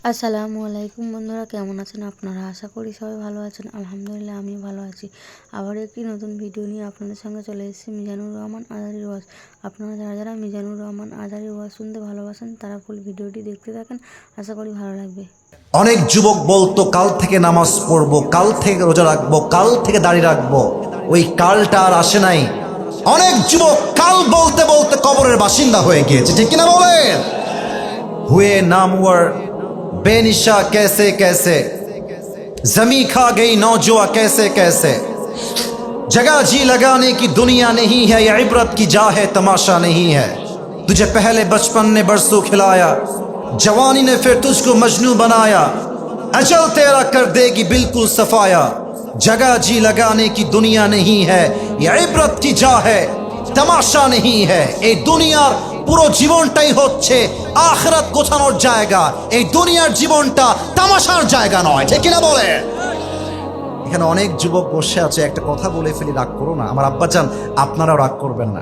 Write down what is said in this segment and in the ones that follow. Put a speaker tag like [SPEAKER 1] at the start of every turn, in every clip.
[SPEAKER 1] আসসালামু আলাইকুম বন্ধুরা, কেমন আছেন আপনারা? আশা করি সবাই ভালো আছেন। আলহামদুলিল্লাহ আমিও ভালো আছি। আবার একটি নতুন ভিডিও নিয়ে আপনাদের সঙ্গে চলে এসেছি মিজানুর রহমান আজারির ওয়াজ। আপনারা যারা যারা মিজানুর রহমান আজারির ওয়াজ শুনতে ভালোবাসেন তারা ফুল ভিডিওটি দেখতে থাকেন, আশা করি ভালো লাগবে।
[SPEAKER 2] অনেক যুবক বলতো কাল থেকে নামাজ পড়বো, কাল থেকে রোজা রাখবো, কাল থেকে দাড়ি রাখবো। ওই কালটা আর আসে নাই। অনেক যুবক কাল বলতে বলতে কবরের বাসিন্দা হয়ে গিয়েছে, ঠিক কিনা বলেন? হুয়ে নামওয়ার बेनिशा कैसे कैसे जमी खा गई नौजुआ कैसे कैसे जगह जी लगाने की दुनिया नहीं है, ये इबरत की जा है तमाशा नहीं है। तुझे पहले बचपन ने बरसों खिलाया, जवानी ने फिर तुझको मजनू बनाया, अजल तेरा कर देगी बिल्कुल सफाया। जगह जी लगाने की दुनिया नहीं है, ये इबरत की जा है तमाशा नहीं है। ये दुनियार পুরো জীবনটাই হচ্ছে আখিরাত গোছানোর জায়গা। এই দুনিয়ার জীবনটা তামাশার জায়গা নয়, ঠিক কিনা বলে? এখানে অনেক যুবক বসে আছে, একটা কথা বলে ফেলি, রাগ করো না আমার আব্বাজান, আপনারাও রাগ করবেন না।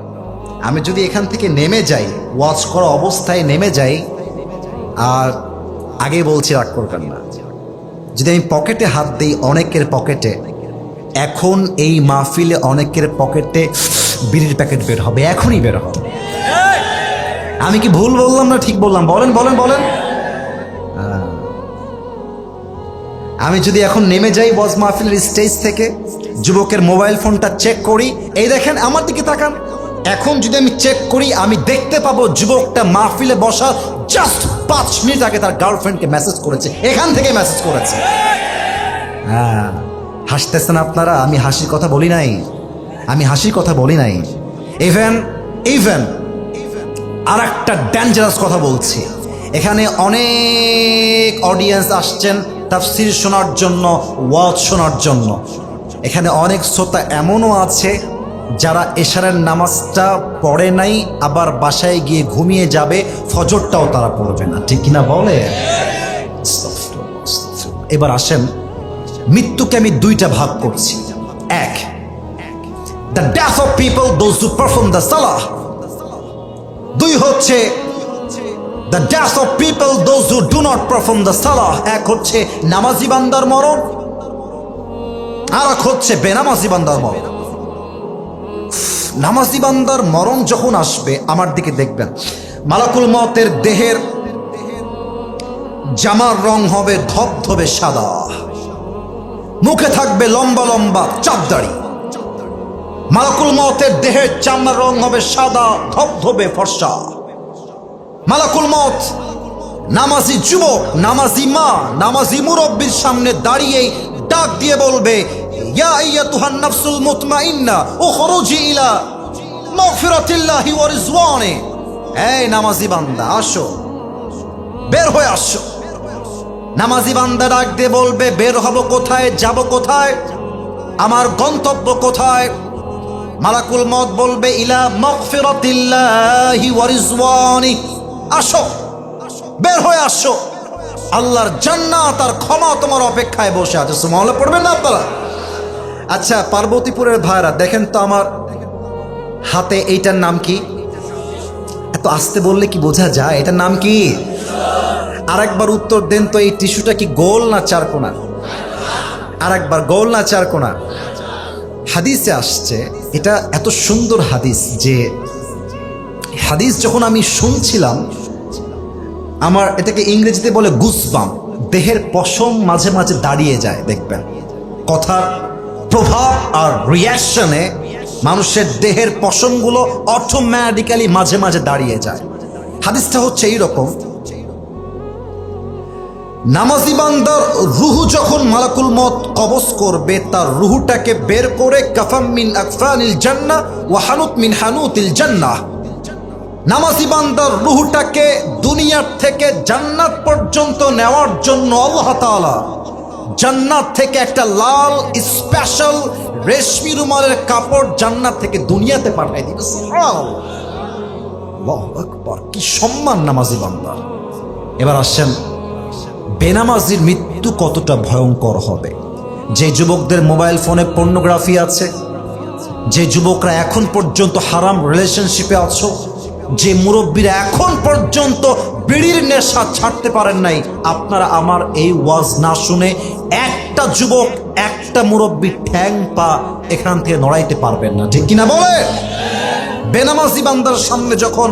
[SPEAKER 2] আমি যদি এখান থেকে নেমে যাই, ওয়াচ করা অবস্থায় নেমে যাই, আর আগে বলছি রাগ করবেন না, যদি আমি পকেটে হাত দিই অনেকের পকেটে, এখন এই মাহফিলে অনেকের পকেটে বিড়ির প্যাকেট বের হবে, এখনই বের হবে। আমি কি ভুল বললাম না ঠিক বললাম? বলেন বলেন বলেন। আমি যদি এখন নেমে যাই ওয়াজ মাহফিলের স্টেজ থেকে, যুবকের মোবাইল ফোনটা চেক করি, এই দেখেন আমার দিকে তাকান, এখন যদি আমি চেক করি আমি দেখতে পাবো যুবকটা মাহফিলে বসার জাস্ট 5 মিনিট আগে তার গার্লফ্রেন্ডকে মেসেজ করেছে, এখান থেকে মেসেজ করেছে। হ্যাঁ, হাসতেছেন আপনারা, আমি হাসির কথা বলি নাই, আমি হাসির কথা বলি নাই। ইভেন আর একটা ডেঞ্জারাস কথা বলছি, এখানে অনেক অডিয়েন্স আসছেন তাফসীর শোনার জন্য, ওয়াজ শোনার জন্য। এখানে অনেক শ্রোতা এমনও আছে যারা এশারের নামাজটা পড়ে নাই, আবার বাসায় গিয়ে ঘুমিয়ে যাবে, ফজরটাও তারা পড়বে না, ঠিক কিনা বলে? এবার আসেন, মৃত্যুকে আমি 2টা ভাগ করছি। এক, the death of people those who perform the সালাহ। 2 হচ্ছে the death of people those who do not perform the salah। এক হচ্ছে নামাজি বান্দার মরণ, আর এক হচ্ছে বেনামাজি বান্দার মরণ। নামাজি বান্দার মরণ যখন আসবে, আমার দিকে দেখবেন, মালাকুল মওতের দেহের জামার রং হবে ধবধবে সাদা, মুখে থাকবে লম্বা লম্বা চাপ দাড়ি। মালাকুল মওতের দেহের চামড়ার রং হবে সাদা ধবধবে ফর্সা। মালাকুল মওত নামাজি যুবক, নামাজি মা, নামাজি মুরব্বির সামনে দাঁড়িয়ে ডাক দিয়ে বলবে, ইয়া আইয়াতুহান নাফসুল মুতমাইন্না উখরুজি ইলা মাগফিরাতিল্লাহি ওয়া রিজওয়ানি। এই নামাজি বান্দা আসো, বের হয়ে আসো। নামাজি বান্দা ডাক দিয়ে বলবে, বের হব কোথায়, যাব কোথায়, আমার গন্তব্য কোথায়? মালাকুল মওত বলবে, ইলা মাগফিরাতিল্লাহি ওয়া রিজওয়ানি। আসো, বের হয়ে আসো, আল্লাহর জান্নাত আর ক্ষমা তোমার অপেক্ষায় বসে আছে। সুবহানাল্লাহ পড়বেন না আপনারা? আচ্ছা, পার্বতীপুরের ভাইরা দেখেন তো আমার হাতে, এইটার নাম কি? এত আস্তে বললে কি বোঝা যায়? এটার নাম কি? আরেকবার উত্তর দেন তো, এই টিস্যুটা কি গোল না চারকোনা? আরেকবার, গোল না চারকোনা? হাদিসে আসছে, এটা এত সুন্দর হাদিস যে হাদিস যখন আমি শুনছিলাম, আমার এটাকে ইংরেজিতে বলে গুসবাম, দেহের পশম মাঝে মাঝে দাঁড়িয়ে যায়। দেখবেন কথার প্রভাব আর রিয়াকশনে মানুষের দেহের পশমগুলো অটোমেটিক্যালি মাঝে মাঝে দাঁড়িয়ে যায়। হাদিসটা হচ্ছে এইরকম, নামাজি বান্দার রুহু যখন মালাকুল মওত কবজ করবে, তার রুহুটাকে বের করে কাফাম মিন আকফানিল জান্নাহ ওয়া হানুত মিন হানুতিল জান্নাহ, নামাজি বান্দার রুহুটাকে দুনিয়ার থেকে জান্নাত পর্যন্ত নেওয়ার জন্য আল্লাহ তাআলা জান্নাত থেকে একটা লাল স্পেশাল রেশমি রুমালের কাপড় জান্নাত থেকে দুনিয়াতে পাঠিয়ে দিবে। সুবহানাল্লাহ, আল্লাহু আকবার, কি সম্মান নামাজি বান্দার। এবার আসেন, বেনামাজির মৃত্যু কতটা ভয়ঙ্কর হবে। যে যুবকদের মোবাইল ফোনে পর্নোগ্রাফি আছে, যে যুবকরা এখন পর্যন্ত হারাম রিলেশনশিপে আছো, যে মুরব্বীরা এখন পর্যন্ত বিড়ির নেশা ছাড়তে পারেন নাই, আপনারা আমার এই ওয়াজ না শুনে একটা যুবক, একটা মুরব্বী ঠ্যাং পা এখান থেকে নড়াইতে পারবেন না, ঠিক কিনা বলে? বেনামাজি বান্দার সামনে যখন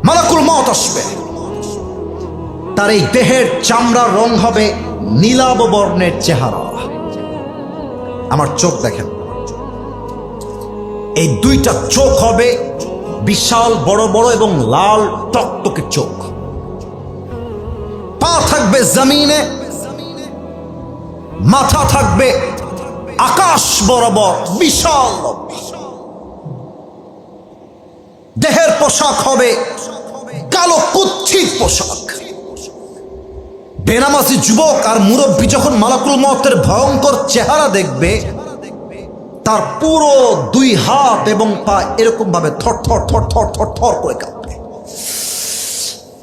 [SPEAKER 2] মালাকুল মউত আসবে, তার এই দেহের চামড়ার রং হবে নীলাভ বর্ণের চেহারা। আমার চোখ দেখেন, এই দুইটা চোখ হবে বিশাল বড় বড় এবং লাল টকটকে চোখ। পা থাকবে জমিনে, মাথা থাকবে আকাশ বরাবর বিশাল। দেহের পোশাক হবে কালো কুচ্ছিত পোশাক। বেনামাজি যুবক আর মুরব্বী যখন মালাকুল মউতের ভয়ঙ্কর চেহারা দেখবে, তার পুরো দুই হাত এবং পা এরকম ভাবে থর থর থর থর থর থর করে কাঁপবে।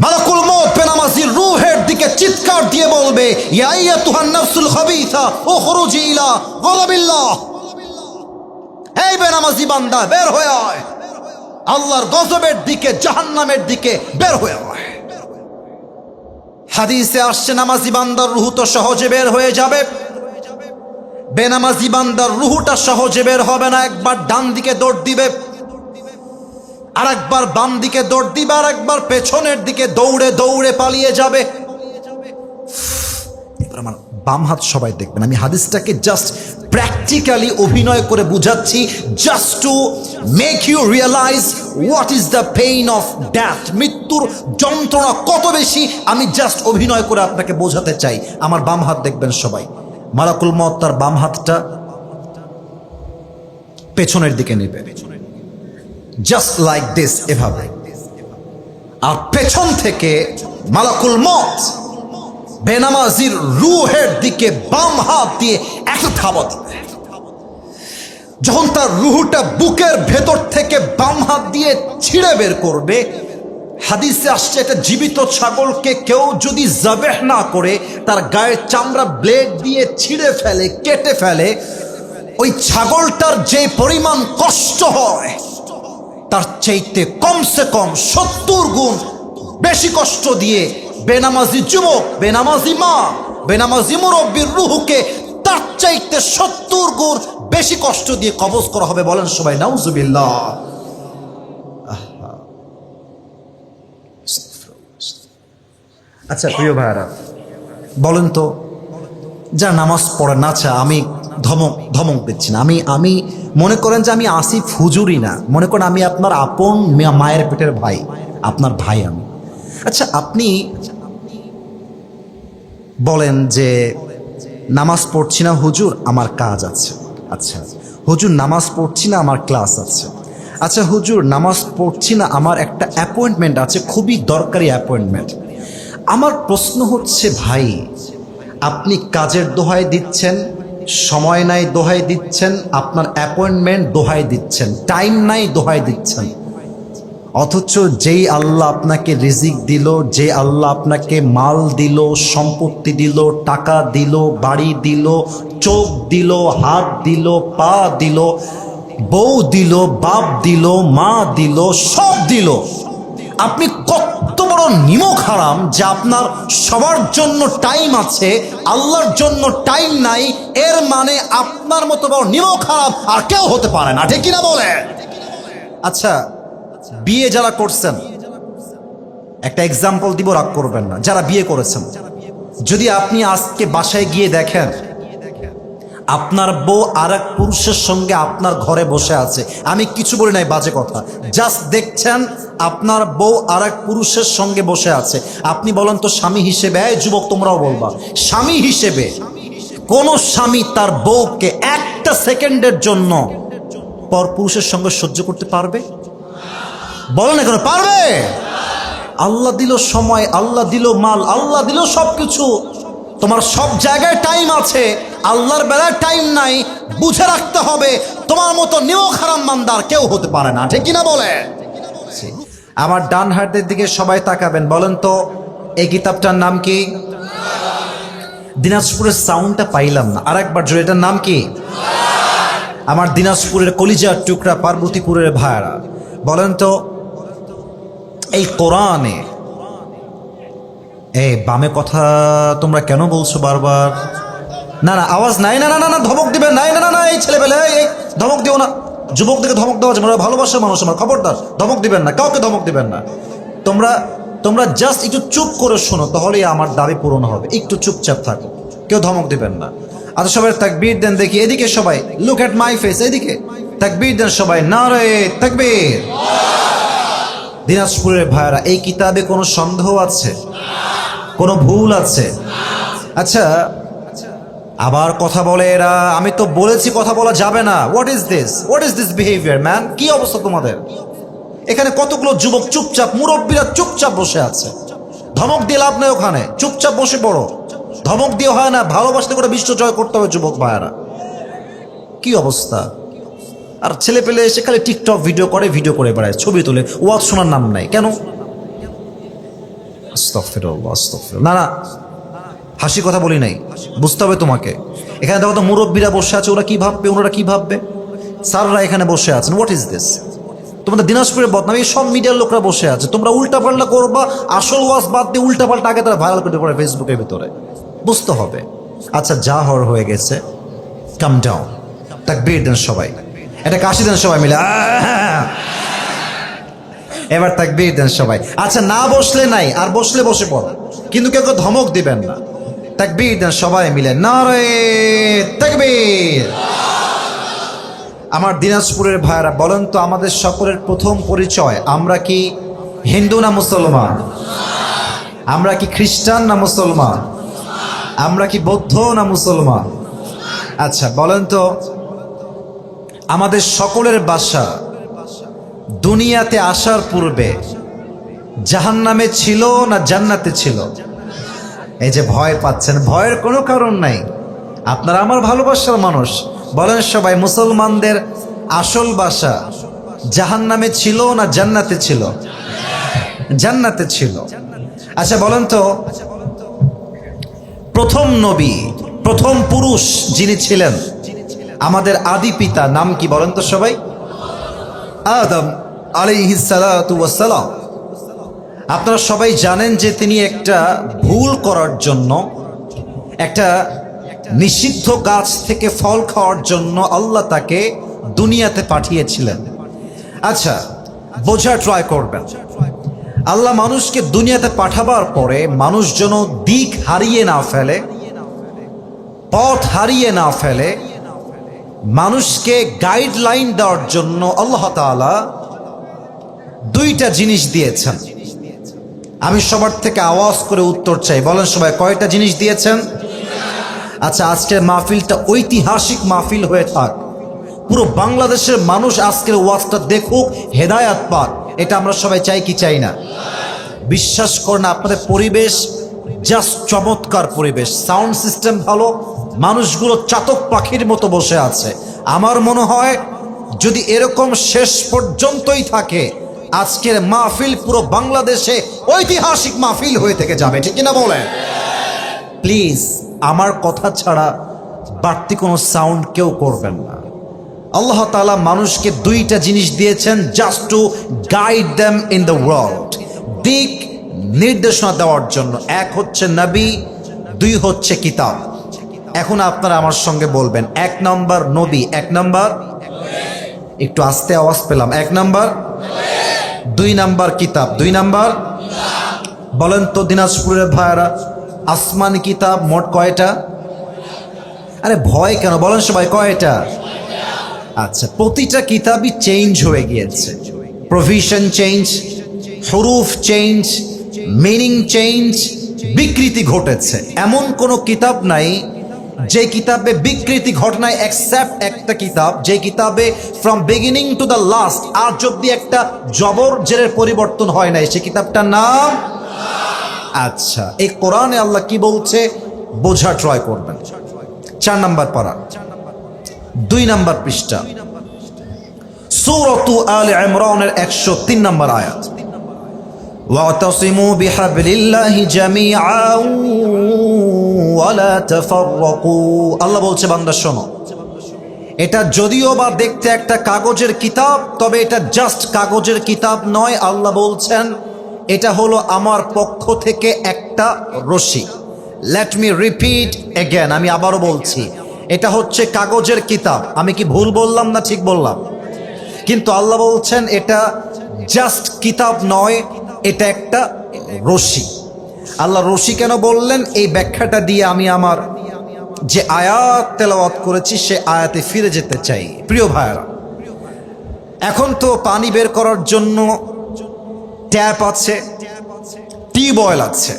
[SPEAKER 2] মালাকুল মউত বেনামাজির রূহের দিকে চিৎকার দিয়ে বলবে, ইয়া আইয়াতুহান নাফসুল খাবিসা উখরুজি ইলা গযাবিল্লাহ। এই বেনামাজি বান্দা, বের হয়ে আয়, আল্লাহর গজবের দিকে, জাহান্নামের দিকে বের হয়ে আয়। হাদিসে আসছে, নামাজি বান্দার রূহ তো সহজে বের হয়ে যাবে, বেনামাজি বান্দার রূহটা সহজে বের হবে না। একবার ডান দিকে দৌড় দিবে, আর একবার বাম দিকে দৌড় দিবে, আর একবার পেছনের দিকে দৌড়ে দৌড়ে পালিয়ে যাবে। এবার আমার বাম হাত সবাই দেখবেন, আমি হাদিসটাকে জাস্ট প্র্যাকটিক্যালি অভিনয় করে বুঝাচ্ছি, just to make you realise what is the pain of death. মৃত্যুর যন্ত্রণা কত বেশি, আমি জাস্ট অভিনয় করে আপনাকে বোঝাতে চাই। আমার বাম হাত দেখবেন সবাই। মালাকুল মউত তার বাম হাতটা পেছনের দিকে নেবে, জাস্ট লাইক দিস, এভাবে। আর পেছন থেকে মালাকুল মউত বেনামাজির রূহের দিকে বাম হাত দিয়ে একটা থাবা দিবে। যখন তার রূহটা বুকের ভেতর থেকে বাম হাত দিয়ে ছিঁড়ে বের করবে, হাদিসে আসছে, এটা জীবিত ছাগলকে কেউ যদি জাবেহ না করে তার গায়ের চামড়া ব্লেড দিয়ে ছিঁড়ে ফেলে, কেটে ফেলে, ওই ছাগলটার যে পরিমাণ কষ্ট হয় তার চাইতে কমসে কম 70 গুণ বেশি কষ্ট দিয়ে বেনামাজি যুবক, বেনামাজি মা, বেনামাজি মুরব্বীর রূহকে তার চাইতে 70 গুণ বেশি কষ্ট দিয়ে কবজ করা হবে। বলেন সবাই নাউজুবিল্লাহ। আচ্ছা প্রিয় ভাইরা, বলেন তো, যা নামাজ পড়ে না, আমি ধমক দিচ্ছি না, আমি মনে করেন যে আমি আসিফ হুজুরই না, মনে করেন আমি আপনার আপন মায়ের পেটের ভাই, আপনার ভাই আমি। আচ্ছা, আপনি বলেন যে নামাজ পড়ছি না হুজুর, আমার কাজ আছে। আচ্ছা হুজুর, নামাজ পড়ছি না, আমার ক্লাস আছে। আচ্ছা হুজুর, নামাজ পড়ছি না, আমার একটা অ্যাপয়েন্টমেন্ট আছে, খুবই দরকারি অ্যাপয়েন্টমেন্ট। আমার প্রশ্ন হচ্ছে, ভাই আপনি কাজের দোহাই দিচ্ছেন, সময় নাই দোহাই দিচ্ছেন, আপনার অ্যাপয়েন্টমেন্ট দোহাই দিচ্ছেন, টাইম নাই দোহাই দিচ্ছেন, অথচ যেই আল্লাহ আপনাকে রিজিক দিল, যে আল্লাহ আপনাকে মাল দিল, সম্পত্তি দিল, টাকা দিল, বাড়ি দিল, চোখ দিল, হাত দিল, পা দিল, বউ দিল, বাপ দিল, মা দিল, সব দিল, আপনি কত বড় নিমক হারাম যে আপনার সবার জন্য টাইম আছে, আল্লাহর জন্য টাইম নাই। এর মানে আপনার মতো বড় নিমক হারাম আর কেউ হতে পারে না, ঠিক কিনা বলে? আচ্ছা, বিয়ে যারা করছেন, একটা এক্সাম্পল দিব, রাগ করবেন না, যারা বিয়ে করেছেন, যদি আপনি আজকে বাসায় গিয়ে দেখেন আপনার বউ আর এক পুরুষের সঙ্গে আপনার ঘরে বসে আছে, আমি কিছু বলি নাই, বাজে কথা, জাস্ট দেখছেন আপনার বউ আর এক পুরুষের সঙ্গে বসে আছে, আপনি বলেন তো স্বামী হিসেবে, এই যুবক তোমরাও বলবা, স্বামী হিসেবে কোন স্বামী তার বউকে একটা সেকেন্ডের জন্য পর পুরুষের সঙ্গে সহ্য করতে পারবে? বলেন এখন, পারবে? আল্লাহ দিল সময়, আল্লাহ দিল মাল, আল্লাহ দিল সবকিছু, তোমার সব জায়গায় টাইম আছে, আল্লাহর বেলায় টাইম নাই। বুঝে রাখতে হবে, তোমার মতো নিমক হারাম মানদার কেউ হতে পারে না, ঠিক কিনা বলে? আমার ডান হাতের দিকে সবাই তাকাবেন, বলেন তো এই কিতাবটার নাম কি? দিনাজপুরের সাউন্ডটা পাইলাম না, আর একবার জোরে, এটার নাম কি? আমার দিনাজপুরের কলিজার টুকরা পার্বতীপুরের ভাইরা, বলেন তো এই কোরআনে এই বামে কথা তোমরা কেন বলছো বারবার? না না, আওয়াজ নাই, না না না না, ধমক দিবেন নাই, না না না, এই ছেলেবেলে এই ধমক দিও না। যুবকদেরকে ধমক দেওয়া যাবে না, ভালোবাসার মানুষ আমার, খবরদার ধমক দিবেন না, কাউকে ধমক দিবেন না। তোমরা তোমরা জাস্ট একটু চুপ করে শোনো, তাহলেই আমার দাবি পূরণ হবে। একটু চুপচাপ থাকো, কেউ ধমক দিবেন না। আচ্ছা সবাই তাকবীর দেন দেখি, এদিকে সবাই, লুক এট মাই ফেস, এদিকে তাকবীর দেন সবাই, নারে তাকবীর। দিনাজপুরের ভাইরা, এই কিতাবে কোনো সন্দেহ আছে? কোনো ভুল আছে? আচ্ছা আবার কথা বলে এরা, আমি তো বলেছি কথা বলা যাবে না। What is this behaviour man? কি অবস্থা তোমাদের? এখানে কতগুলো যুবক চুপচাপ, মুরব্বীরা চুপচাপ বসে আছে। ধমক দিয়ে লাভ নেই, ওখানে চুপচাপ বসে পড়ো। ধমক দিয়ে হয় না, ভালোবাসতে করে বিশ্ব জয় করতে হবে যুবক ভাইয়ারা। কি অবস্থা! আর ছেলে পেলে এসে খালি টিকটক ভিডিও করে বেড়ায়, ছবি তোলে, ওয়াজ শোনার নাম নাই। কেন? আস্তাগফিরুল্লাহ, আস্তাগফিরুল্লাহ। না না, হাসি কথা বলি নাই, বুঝতে হবে তোমাকে। এখানে দেখো তো মুরব্বীরা বসে আছে, ওরা কি ভাববে, ওনারা কি ভাববে? স্যাররা এখানে বসে আছেন। What is this? তোমাদের দিনাজপুরের বদনাম, এই সব মিডিয়ার লোকরা বসে আছে, তোমরা উল্টা পাল্টা করবা, আসল ওয়াজ বাদ দিয়ে উল্টা পাল্টা আগে তারা ভাইরাল করতে পারে ফেসবুকের ভিতরে। বুঝতে হবে। আচ্ছা যা হওয়ার হয়ে গেছে, কাম ডাউন। তাকবীর দেন সবাই, এটা কাশি দেন সবাই মিলে, এবার তাকবীর দেন সবাই। আচ্ছা না বসলে নাই, আর বসলে বসে পড়ো, কিন্তু কেউ ধমক দিবেন না। তাকবীর দেন সবাই মিলে, নারে তাকবীর। আমার দিনাজপুরের ভাইরা বলেন তো, আমাদের সকলের প্রথম পরিচয়, আমরা কি হিন্দু না মুসলমান? আমরা কি খ্রিস্টান না মুসলমান? আমরা কি বৌদ্ধ না মুসলমান? আচ্ছা বলেন তো, আমাদের সকলের বাসা দুনিয়াতে আসার পূর্বে জাহান্নামে ছিল না জান্নাতে ছিল? এই যে ভয় পাচ্ছেন, ভয়ের কোনো কারণ নাই, আপনারা আমার ভালোবাসার মানুষ। বলেন সবাই, মুসলমানদের আসল বাসা জাহান্নামে ছিল না জান্নাতে ছিল? জান্নাতে ছিল। আচ্ছা বলেন তো, প্রথম নবী, প্রথম পুরুষ যিনি ছিলেন, আমাদের আদি পিতা নাম কি বলেন তো সবাই? আদম আলাইহিস সালাতু ওয়াস সালাম। আপনারা সবাই জানেন যে তিনি একটা ভুল করার জন্য, একটা নিষিদ্ধ গাছ থেকে ফল খাওয়ার জন্য আল্লাহ তাকে দুনিয়াতে পাঠিয়েছিলেন। আচ্ছা বোঝার ট্রাই করবেন, আল্লাহ মানুষকে দুনিয়াতে পাঠাবার পরে মানুষ যেন দিক হারিয়ে না ফেলে, পথ হারিয়ে না ফেলে, মানুষকে গাইডলাইন দেওয়ার জন্য আল্লাহ তাআলা দুইটা জিনিস দিয়েছেন। আমি সবার থেকে আওয়াজ করে উত্তর চাই, বলেন সবাই কয়টা জিনিস দিয়েছেন? আচ্ছা আজকের মাহফিলটা ঐতিহাসিক মাহফিল হয়ে থাক, পুরো বাংলাদেশের মানুষ আজকের ওয়াজটা দেখুক, হেদায়াত পাক, এটা আমরা সবাই চাই কি চাই না? বিশ্বাস করেন আপনাদের পরিবেশ জাস্ট চমৎকার পরিবেশ, সাউন্ড সিস্টেম ভালো, মানুষগুলো চাতক পাখির মতো বসে আছে। আমার মনে হয় যদি এরকম শেষ পর্যন্তই থাকে, আজকের মাহফিল পুরো বাংলাদেশে ঐতিহাসিক মাহফিল হয়ে থেকে যাবে, ঠিক কিনা বলেন? প্লিজ আমার কথা ছাড়া বাড়তি কোনো সাউন্ড কেউ করবেন না। আল্লাহ তাআলা মানুষকে দুইটা জিনিস দিয়েছেন, just to guide them in the world, দিক নির্দেশনা দেওয়ার জন্য। এক হচ্ছে নবী, দুই হচ্ছে কিতাব। এখন আপনারা আমার সঙ্গে বলবেন, এক নাম্বার নবী, এক নাম্বার, একটু আস্তে আওয়াজ পেলাম, এক নাম্বার, দুই নাম্বার কিতাব, দুই নাম্বার। বলেন তো দিনাজপুরের ভাইরা, আসমানি কিতাব মোট কয়টা? আরে ভয় কেন, বলেন সবাই কয়টা? আচ্ছা প্রতিটা কিতাবই চেঞ্জ হয়ে গিয়েছে, প্রভিশন চেঞ্জ, হুরুফ চেঞ্জ, মিনিং চেঞ্জ, বিকৃতি ঘটেছে। এমন কোন কিতাব নাই যে কিতাবে বিকৃতি ঘটে নাই, এক্সেপ্ট একটা কিতাব, যে কিতাবে from beginning to the last আজ অব্দি একটা জবর জেরের পরিবর্তন হয় নাই, সে কিতাবটার নাম। আচ্ছা এই কোরআনে আল্লাহ কি বলছে বোঝা ট্রাই করবেন। 4 নাম্বার পারা, 2 নাম্বার পৃষ্ঠা, সূরাতু আলে ইমরানের 103 নাম্বার আয়াত। ওয়াতাসিমু বিহাবলিল্লাহি জামিআন ওয়া লা তাফাররাকু। আল্লাহ বলছে বান্দা শোনো, এটা যদিও বা দেখতে একটা কাগজের কিতাব, তবে এটা জাস্ট কাগজের কিতাব নয়। আল্লাহ বলছেন এটা হলো আমার পক্ষ থেকে একটা রশি। লেট মি রিপিট এগেন, আমি আবারও বলছি, এটা হচ্ছে কাগজের কিতাব। আমি কি ভুল বললাম না ঠিক বললাম? কিন্তু আল্লাহ বলছেন এটা জাস্ট কিতাব নয়, এটা একটা রশি। আল্লাহ রশি কেন বললেন, এই ব্যাখ্যাটা দিয়ে আমি আমার যে আয়াত তেলাওয়াত করেছি সে আয়াতে ফিরে যেতে চাই। প্রিয় ভাইরা, এখন তো পানি বের করার জন্য ট্যাপ আছে, টিউবওয়েল আছে।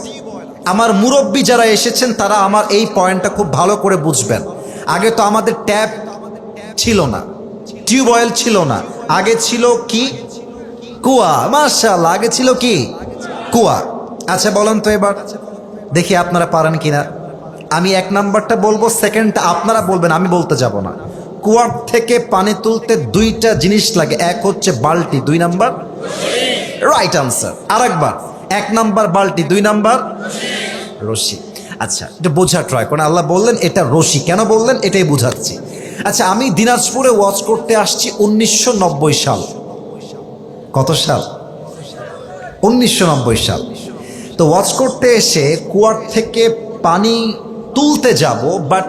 [SPEAKER 2] আমার মুরব্বী যারা এসেছেন তারা আমার এই পয়েন্টটা খুব ভালো করে বুঝবেন। আগে তো আমাদের ট্যাপ ছিল না, টিউবওয়েল ছিল না, আগে ছিল কি? কুয়া। মাশাআল্লাহ, আগে ছিল কি? কুয়া। আচ্ছা বলেন তো এবার দেখি আপনারা পারেন কিনা। আমি এক নাম্বারটা বলবো, সেকেন্ডটা আপনারা বলবেন, আমি বলতে যাব না। কুয়ার থেকে পানি তুলতে দুইটা জিনিস লাগে, এক হচ্ছে বালতি, দুই নাম্বার রাইট আনসার। আরেকবার, এক নাম্বার বালতি, দুই নাম্বার রশি। আচ্ছা, এটা বোঝা ট্রাই করেন। আল্লাহ বললেন এটা রশি, কেন বললেন এটাই বুঝাচ্ছি। আচ্ছা, আমি দিনাজপুরে ওয়াজ করতে আসছি 1990 সাল। কত সাল? 1990 সাল। তো ওয়াজ করতে এসে কুয়ার থেকে পানি তুলতে যাব, বাট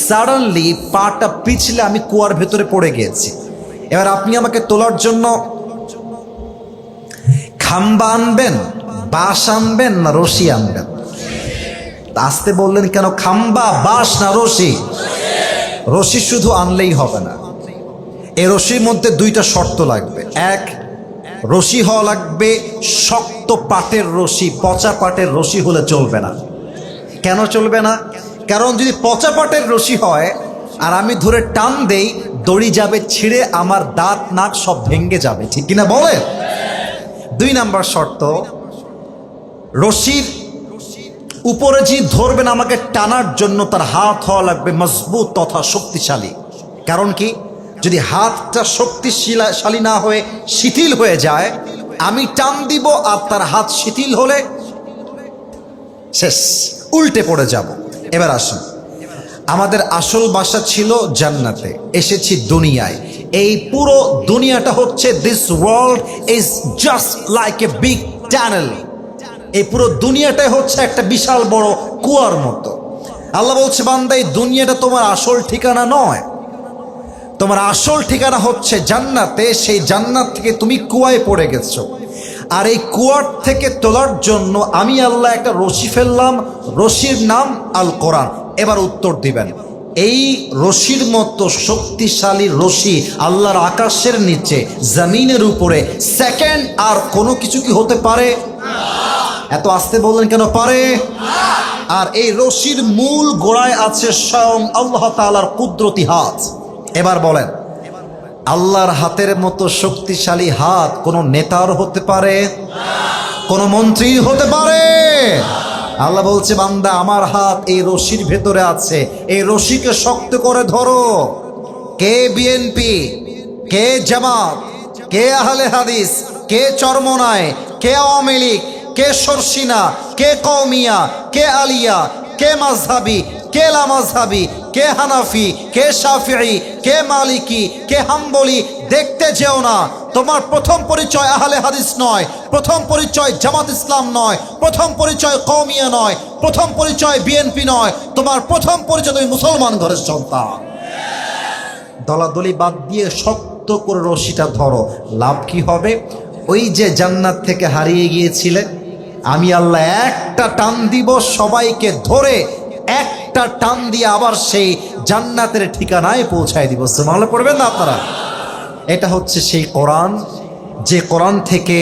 [SPEAKER 2] সাডেনলি পাটা পিছলে আমি কুয়ার ভেতরে পড়ে গিয়েছি। এবার আপনি আমাকে তোলার জন্য খাম্বা আনবেন, বাঁশ আনবেন না রশি আনবেন? আসতে বললেন কেন? খাম্বা, বাঁশ না রশি? রশি শুধু আনলেই হবে না, এই রশির মধ্যে দুইটা শর্ত লাগবে। এক, রশি হওয়া লাগবে শক্ত পাটের রশি, পচা পাটের রশি হলে চলবে না। কেন চলবে না? কারণ যদি পচা পাটের রশি হয় আর আমি ধরে টান দেই, দড়ি যাবে ছিঁড়ে, আমার দাঁত নাক সব ভেঙে যাবে, ঠিক কিনা বলেন? দুই নাম্বার শর্ত, রশির উপরে যে ধরবেন আমাকে টানার জন্য তার হাত হওয়া লাগবে মজবুত তথা শক্তিশালী। কারণ কি, যদি হাতটা শক্তিশালী না হয়ে শিথিল হয়ে যায়, আমি টান দিব আর তার হাত শিথিল হলে শেষ, উল্টে পড়ে যাব। এবার আসুন, আমাদের আসল বাসা ছিল জান্নাতে, এসেছি দুনিয়ায়। এই পুরো দুনিয়াটা হচ্ছে, this world is just like a big tunnel. এই পুরো দুনিয়াটাই হচ্ছে একটা বিশাল বড় কুয়ার মতো। আল্লাহ বলছে, বান্দা এই দুনিয়াটা তোমার আসল ঠিকানা নয়, তোমার আসল ঠিকানা হচ্ছে জান্নাতে। সেই জান্নাত থেকে তুমি কুয়ায় পড়ে গেছো, আর এই কুয়ার থেকে তোলার জন্য আমি আল্লাহ একটা রশি ফেললাম, রশির নাম আল কোরআন। এবার উত্তর দিবেন, এই রশির মতো শক্তিশালী রশি আল্লাহর আকাশের নিচে জমিনের উপরে সেকেন্ড আর কোনো কিছু কি হতে পারে? এত আসতে বললেন কেন? পারে। আর এই রশির মূল গোড়ায় আছে স্বয়ং আল্লাহ তাআলার কুদরতি হাত। এবার বলেন, আল্লাহর হাতের মতো শক্তিশালী হাত কোনো নেতার হতে পারে? কোন মন্ত্রী হতে পারে? আল্লাহ বলছে, বান্দা আমার হাত এই রশির ভেতরে আছে, এই রশিকে শক্ত করে ধরো। কে বিএনপি, কে জামাত, কে আহলে হাদিস, কে চরমনায়, কে আওয়ামী লীগ, কে সরসিনা, কে কওমিয়া, কে আলিয়া, কে মাযহাবি, কে লামাযহাবি, কে হানাফি, কে শাফিঈ, কে মালিকি, কে হাম্বলি, দেখতে যেও না। তোমার প্রথম পরিচয় আহলে হাদিস নয়, প্রথম পরিচয় জামাত ইসলাম নয়, প্রথম পরিচয় কওমিয়া নয়, প্রথম পরিচয় বিএনপি নয়, তোমার প্রথম পরিচয় তুমি মুসলমান ঘরের সন্তান। দলাদলি বাদ দিয়ে শক্ত করে রশিটা ধরো। লাভ কি হবে? ওই যে জান্নাত থেকে হারিয়ে গিয়েছিলে, আমি আল্লাহ একটা টান দিব, সবাইকে ধরে একটা টান দিয়ে আবার সেই জান্নাতের ঠিকানায় পৌঁছায় দিব। সুবহানাল্লাহ পড়বেন না আপনারা? এটা হচ্ছে সেই কোরআন, যে কোরআন থেকে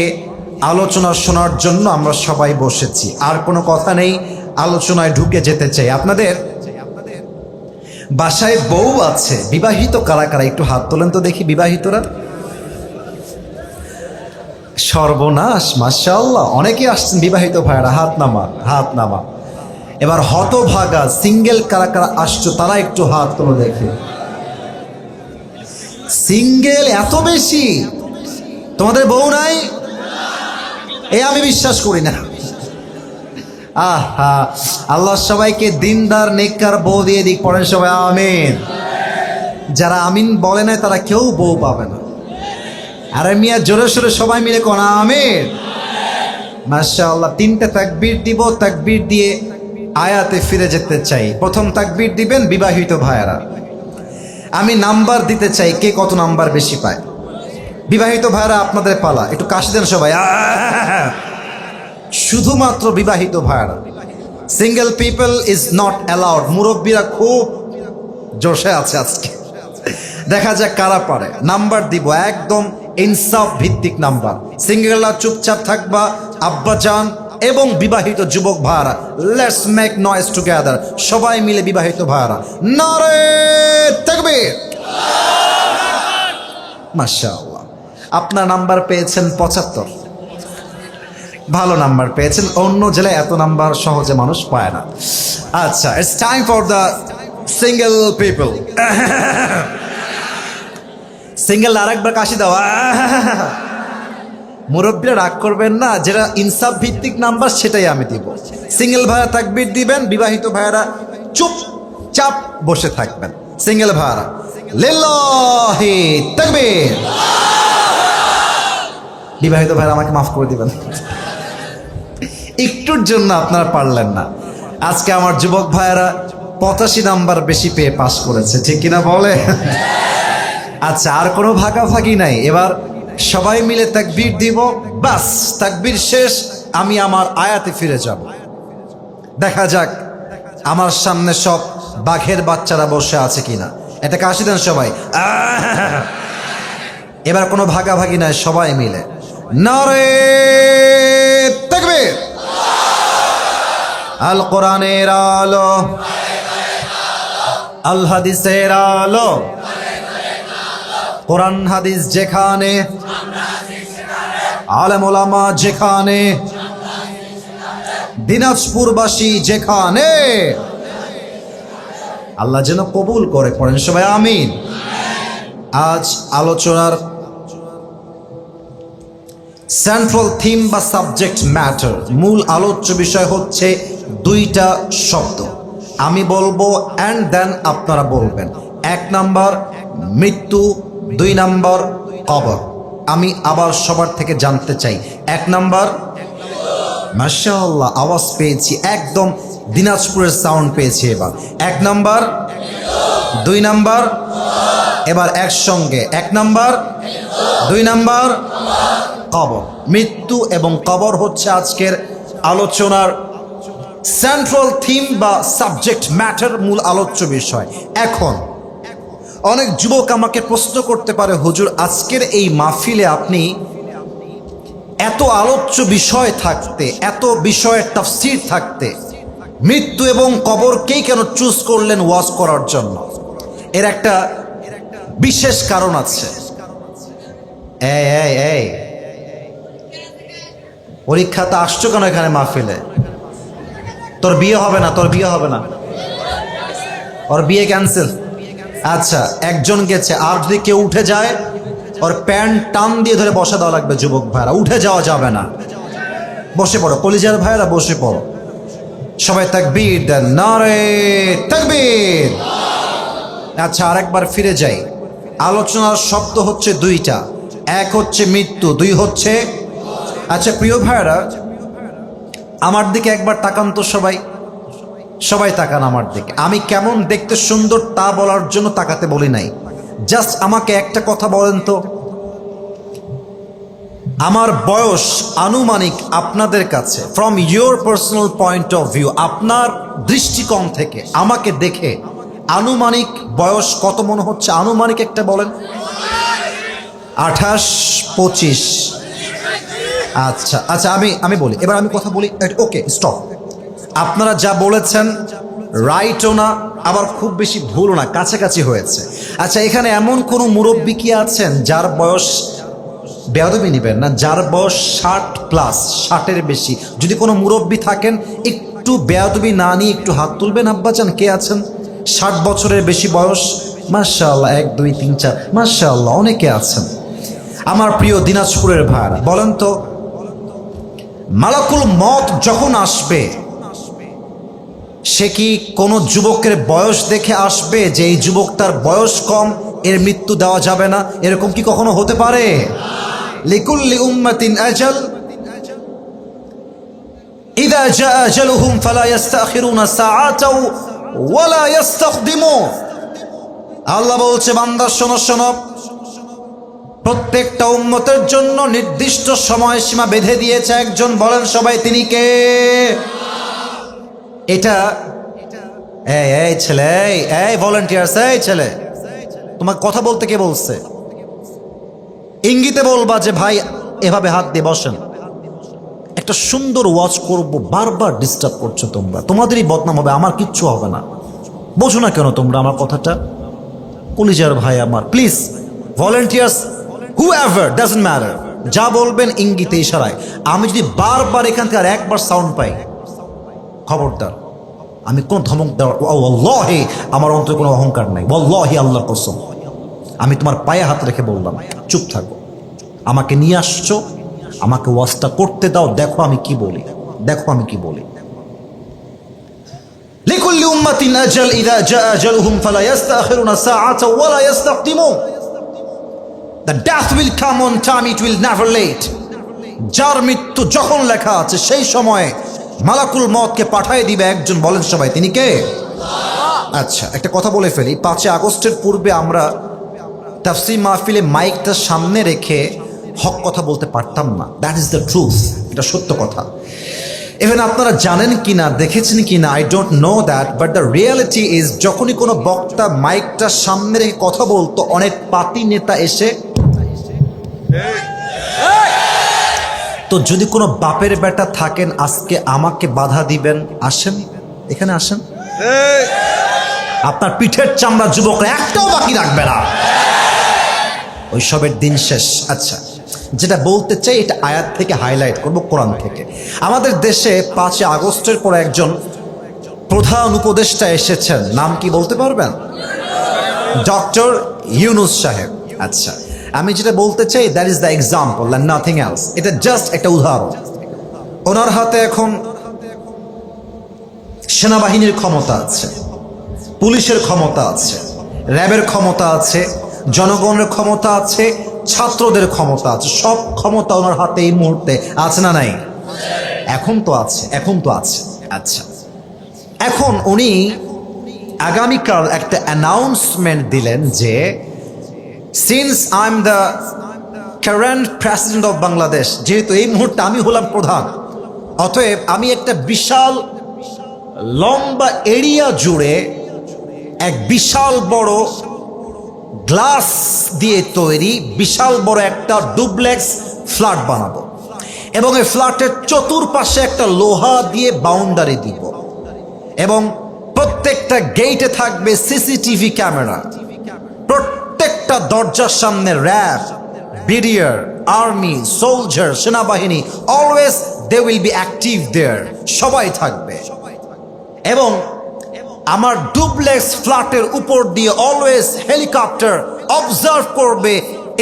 [SPEAKER 2] আলোচনা শোনার জন্য আমরা সবাই বসেছি। আর কোনো কথা নেই, আলোচনায় ঢুকে যেতে চাই। আপনাদের বাসায় বউ আছে, বিবাহিত কারা কারা একটু হাত তোলেন তো দেখি। বিবাহিতরা? সর্বনাশ, মাশাআল্লাহ, অনেকে আসছেন বিবাহিত ভাইরা, হাত নামা, হাত নামা। এবার হতভাগা সিঙ্গেল কারা কারা আসছো তারা একটু হাত তোলো দেখে। সিঙ্গেল এত বেশি? তোমাদের বউ নাই? এ আমি বিশ্বাস করি না। আহা, আল্লাহ সবাইকে দিনদার নেককার বউ দিয়ে দিক। পড়েন সবাই আমিন। যারা আমিন বলে না তারা কেউ বউ পাবে না। আরে মিয়া, জোরে সোরে সবাই মিলে কোন আমিন। মাশাআল্লাহ। 3টে তাকবীর দিব, তাকবীর দিয়ে আয়াতে ফিরে যেতে চাই। প্রথম তাকবীর দিবেন বিবাহিত ভাইয়েরা। আমি নাম্বার দিতে চাই, কে কত নাম্বার বেশি পায়। বিবাহিত ভাইয়েরা আপনাদের পালা, একটু কাশি দেন সবাই। শুধুমাত্র বিবাহিত ভাইয়েরা, single people is not allowed. মুরব্বীরা খুব জোশে আছে আজকে, দেখা যাক কারা পারে। নাম্বার দিব একদম ইনসাফ ভিত্তিক নাম্বার। সিঙ্গেলরা চুপচাপ থাকবা, আব্বাজান এবং বিবাহিত যুবক ভাইরা, লেটস মেক নয়েজ টুগেদার। সবাই মিলে বিবাহিত ভাইরা নারে তাকবীর। মাশাআল্লাহ, আপনার নাম্বার পেয়েছেন 75, ভালো নাম্বার পেয়েছেন। অন্য জেলায় এত নাম্বার সহজে মানুষ পায় না। আচ্ছা, it's time for the single people. Single আরেকবার কাশি দাও। মুরব্বীরা রাগ করবেন না, যেটা ইনসাফ ভিত্তিক নাম্বার সেটাই আমি দিব। সিঙ্গেল ভাইরা তাকবীর দিবেন, বিবাহিত ভাইরা চুপচাপ বসে থাকবেন। সিঙ্গেল ভাইরা লিল্লাহি তাকবীর। বিবাহিত ভাইরা আমাকে মাফ করে দিবেন, একটুর জন্য আপনারা পারলেন না। আজকে আমার যুবক ভাইরা 85 নাম্বার বেশি পেয়ে পাস করেছে, ঠিক কিনা বলে? আচ্ছা, আর কোনো ভাগাভাগি নাই। এবার সবাই মিলে তাকবীর দিব, বাস তাকবীর শেষ, আমি আমার আয়াতে ফিরে যাব। দেখা যাক আমার সামনে সব বাঘের বাচ্চারা বসে আছে কিনা। এটা কাশি দেন সবাই। এবার কোনো ভাগাভাগি নাই, সবাই মিলে নারে তাকবীর। আল কোরআনের আলো, আল হাদিসের আলো, কোরআন হাদিস যেখানে, আলেম ওলামা যেখানে, দিনাজপুরবাসী যেখানে, আল্লাহ যেন কবুল করে। পড়েন সবাই আমিন। আজ আলোচনার সেন্ট্রাল থিম বা সাবজেক্ট ম্যাটার, মূল আলোচ্য বিষয় হচ্ছে 2টা শব্দ। আমি বলবো অ্যান্ড দেন আপনারা বলবেন। 1 নাম্বার মৃত্যু, 2 নাম্বার কবর। আমি আবার সবার থেকে জানতে চাই, 1 নাম্বার। মাশাআল্লাহ, আওয়াজ পেয়েছি, একদম দিনাজপুরের সাউন্ড পেয়েছি। এবার 1 নাম্বার, 2 নাম্বার, এবার একসঙ্গে 1 নাম্বার, 2 নাম্বার কবর। মৃত্যু এবং কবর হচ্ছে আজকের আলোচনার সেন্ট্রাল থিম বা সাবজেক্ট ম্যাটার, মূল আলোচ্য বিষয়। এখন অনেক যুবক আমাকে প্রশ্ন করতে পারে, হুজুর আজকের এই মাহফিলে আপনি এত আলোচ্য বিষয় থাকতে, এত বিষয়ের তাফসীর থাকতে, মৃত্যু এবং কবরকেই কেন চুজ করলেন ওয়াজ করার জন্য? এর একটা বিশেষ কারণ আছে। এই পরীক্ষাতে আসছো কেন এখানে মাহফিলে? তোর বিয়ে হবে না, তোর বিয়ে হবে না, ওর বিয়ে ক্যান্সেল। আচ্ছা, একজন গেছে, আর যদি কেউ উঠে যায় ওর প্যান্ট টান দিয়ে ধরে বসা দেওয়া লাগবে। যুবক ভাইরা, উঠে যাওয়া যাবে না, বসে পড়ো। কলিজার ভাইরা বসে পড়ো। সবাই তাকবীর দেন, নারে তাকবীর। আচ্ছা, আরেকবার ফিরে যাই। আলোচনার শব্দ হচ্ছে 2টা, 1 হচ্ছে মৃত্যু, 2 হচ্ছে। আচ্ছা প্রিয় ভাইরা, আমার দিকে একবার তাকান তো সবাই, সবাই তাকান আমার দিকে। আমি কেমন দেখতে সুন্দর তা বলার জন্য তাকাতে বলি নাই, জাস্ট আমাকে একটা কথা বলেন তো, আমার বয়স আনুমানিক আপনাদের কাছে, from your personal point of view, আপনার দৃষ্টিকোণ থেকে আমাকে দেখে আনুমানিক বয়স কত মনে হচ্ছে? আনুমানিক একটা বলেন। 28, 25। আচ্ছা আচ্ছা, আমি বলি, এবার আমি কথা বলি। ওকে, স্টপ। আপনারা যা বলেছেন রাইটও না, আবার খুব বেশি ভুলও না, কাছাকাছি হয়েছে। আচ্ছা, এখানে এমন কোনো মুরব্বী কি আছেন যার বয়স, বেয়াদবি নেবেন না, যার বয়স 60+, 60-এর বেশি? যদি কোনো মুরব্বী থাকেন, একটু বেয়াদবি না নিয়ে একটু হাত তুলবেন। আব্বাজান কে আছেন 60 বছরের বেশি বয়স? মাশাআল্লাহ, 1, 2, 3, 4, মাশাআল্লাহ, অনেকে আছেন। আমার প্রিয় দিনাজপুরের ভাইরা, বলেন তো, মালাকুল মত যখন আসবে, সে কি কোনো যুবকের বয়স দেখে আসবে যে এই যুবক তার বয়স কম, এর মৃত্যু দেওয়া যাবে না? এরকম কি কখনো হতে পারে? লিকুল্লি উম্মাতিন আজাল, ইযা জা আজালুহুম ফালা ইস্তাখিরুনা সাআতাও ওয়ালা ইস্তাকদিমুন। আল্লাহ বলছে, বান্দা শোনো শোনো, প্রত্যেকটা উম্মতের জন্য নির্দিষ্ট সময়সীমা বেঁধে দিয়েছে একজন। বলেন সবাই, তিনি কে? এটা এই ছেলে, এই ভলান্টিয়ার্স, এই ছেলে, তোমার কথা বলতে কে বলছে? ইঙ্গিতে বলবা যে ভাই এভাবে হাত দিয়ে বসেন। একটা সুন্দর ওয়াচ করব, বারবার ডিস্টার্ব করছো তোমরা, তোমাদেরই বদনাম হবে, আমার কিচ্ছু হবে না। বোঝো না কেন তোমরা আমার কথাটা? কলিজার ভাই আমার, please volunteers, whoever, doesn't matter, যা বলবেন ইঙ্গিতে ইশারায়। আমি যদি বারবার এখান থেকে আর একবার সাউন্ড পাই, খবরদার। আমি কোন ধমক দেওয়ার, ওয়াল্লাহি আমার অন্তরে কোনো অহংকার নাই, ওয়াল্লাহি আল্লাহর কসম, আমি তোমার পায়ে হাত রেখে বললাম, চুপ থাকো। আমাকে নিয়ে আসছো, আমাকে ওয়াজটা করতে দাও, দেখো আমি কি বলি, দেখো আমি কি বলি। লিকুল্লি উম্মাতিন আজাল, ইযা জা আজালুহুম ফালা ইস্তাখিরুনা সাআতাও ওয়ালা ইস্তাকদিমুন। The death will come on time, it will never late. যার মৃত্যু যখন লেখা আছে সেই সময়ে মালাকুল মওতকে পাঠিয়ে দিবে একজন। বলেন সবাই, তিনি কে? আচ্ছা, একটা কথা বলে ফেলি। 5 আগস্টের পূর্বে আমরা তাফসীর মাহফিলে মাইকটা সামনে রেখে হক কথা বলতে পারতাম না। দ্যাট ইজ দ্য ট্রুথ, এটা সত্য কথা। ইভেন আপনারা জানেন কিনা, দেখেছেন কিনা, I don't know that, but the reality is, যখনই কোনো বক্তা মাইকটা সামনে রেখে কথা বলতো, অনেক পাতি নেতা এসে, তো যদি কোনো বাপের বেটা থাকেন আজকে আমাকে বাধা দিবেন, আসেন এখানে, আসেন, আপনার পিঠের চামড়া যুবকরা একটাও বাকি রাখবে না, ওই সবের দিন শেষ। আচ্ছা, যেটা বলতে চাই এটা আয়াত থেকে হাইলাইট করব, কোরআন থেকে। আমাদের দেশে 5 আগস্টের পর একজন প্রধান উপদেষ্টা এসেছেন, নাম কি বলতে পারবেন? ডক্টর ইউনূস সাহেব। আচ্ছা, আমি যেটা বলতে চাই, that is the example and nothing else. এটা জাস্ট একটা উদাহরণ। ওনার হাতে এখন সেনাবাহিনীর ক্ষমতা আছে, পুলিশের ক্ষমতা আছে, র্যাবের ক্ষমতা আছে, জনগণের ক্ষমতা আছে, ছাত্রদের ক্ষমতা আছে, সব ক্ষমতা ওনার হাতে এই মুহূর্তে আছে না নাই? এখন তো আছে, এখন তো আছে। আচ্ছা, এখন উনি আগামীকাল একটা অ্যানাউন্সমেন্ট দিলেন যে since I am the current president of Bangladesh, যেহেতু এই মুহূর্তে আমি হলাম প্রধান, অতএব আমি একটা বিশাল লম্বা এরিয়া জুড়ে এক বিশাল বড় গ্লাস দিয়ে তৈরি বিশাল বড় একটা ডুপ্লেক্স ফ্ল্যাট বানাবো, এবং এই ফ্ল্যাটের চতুর্পাশে একটা লোহা দিয়ে বাউন্ডারি দিব, এবং প্রত্যেকটা গেটে থাকবে সিসিটিভি ক্যামেরা, প্রত্যেকটা দরজার সামনে র্যাব, বিডিআর, আর্মি, সোলজার, সেনাবাহিনী, always they will be active there, সবাই থাকবে। এবং আমার ডুপ্লেক্স ফ্ল্যাটের উপর দিয়ে অলওয়েজ হেলিকপ্টার অবজার্ভ করবে,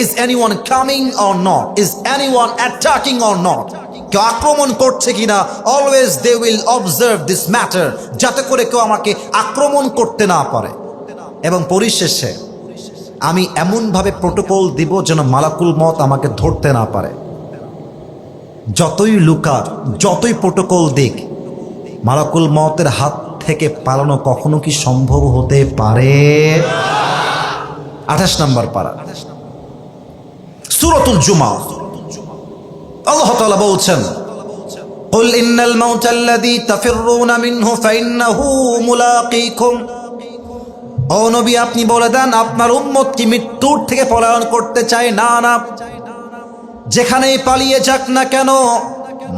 [SPEAKER 2] is anyone coming or not, is anyone attacking or not, কেউ আক্রমণ করছে কিনা, always they will observe this matter, যাতে করে কেউ আমাকে আক্রমণ করতে না পারে। এবং পরিশেষে আমি এমনভাবে প্রোটোকল দিব যেন মালাকুল মওত আমাকে ধরতে না পারে। যতই লুকার, যতই প্রোটোকল দিক, মালাকুল মওতের হাত থেকে পালানো কখনো কি সম্ভব হতে পারে? 28 নম্বর পারা, সূরাতুল জুমা, আল্লাহ তাআলা বলছেন, কুল ইন্নাল মাউতাল্লাযী তাফিররুনা মিনহু ফাইন্নাহু মুলাকীকুম। ও নবী, আপনি বলে দেন আপনার উম্মত কি মৃত্যুর থেকে পলায়ন করতে চায়? না না, যেখানেই পালিয়ে যাক না কেন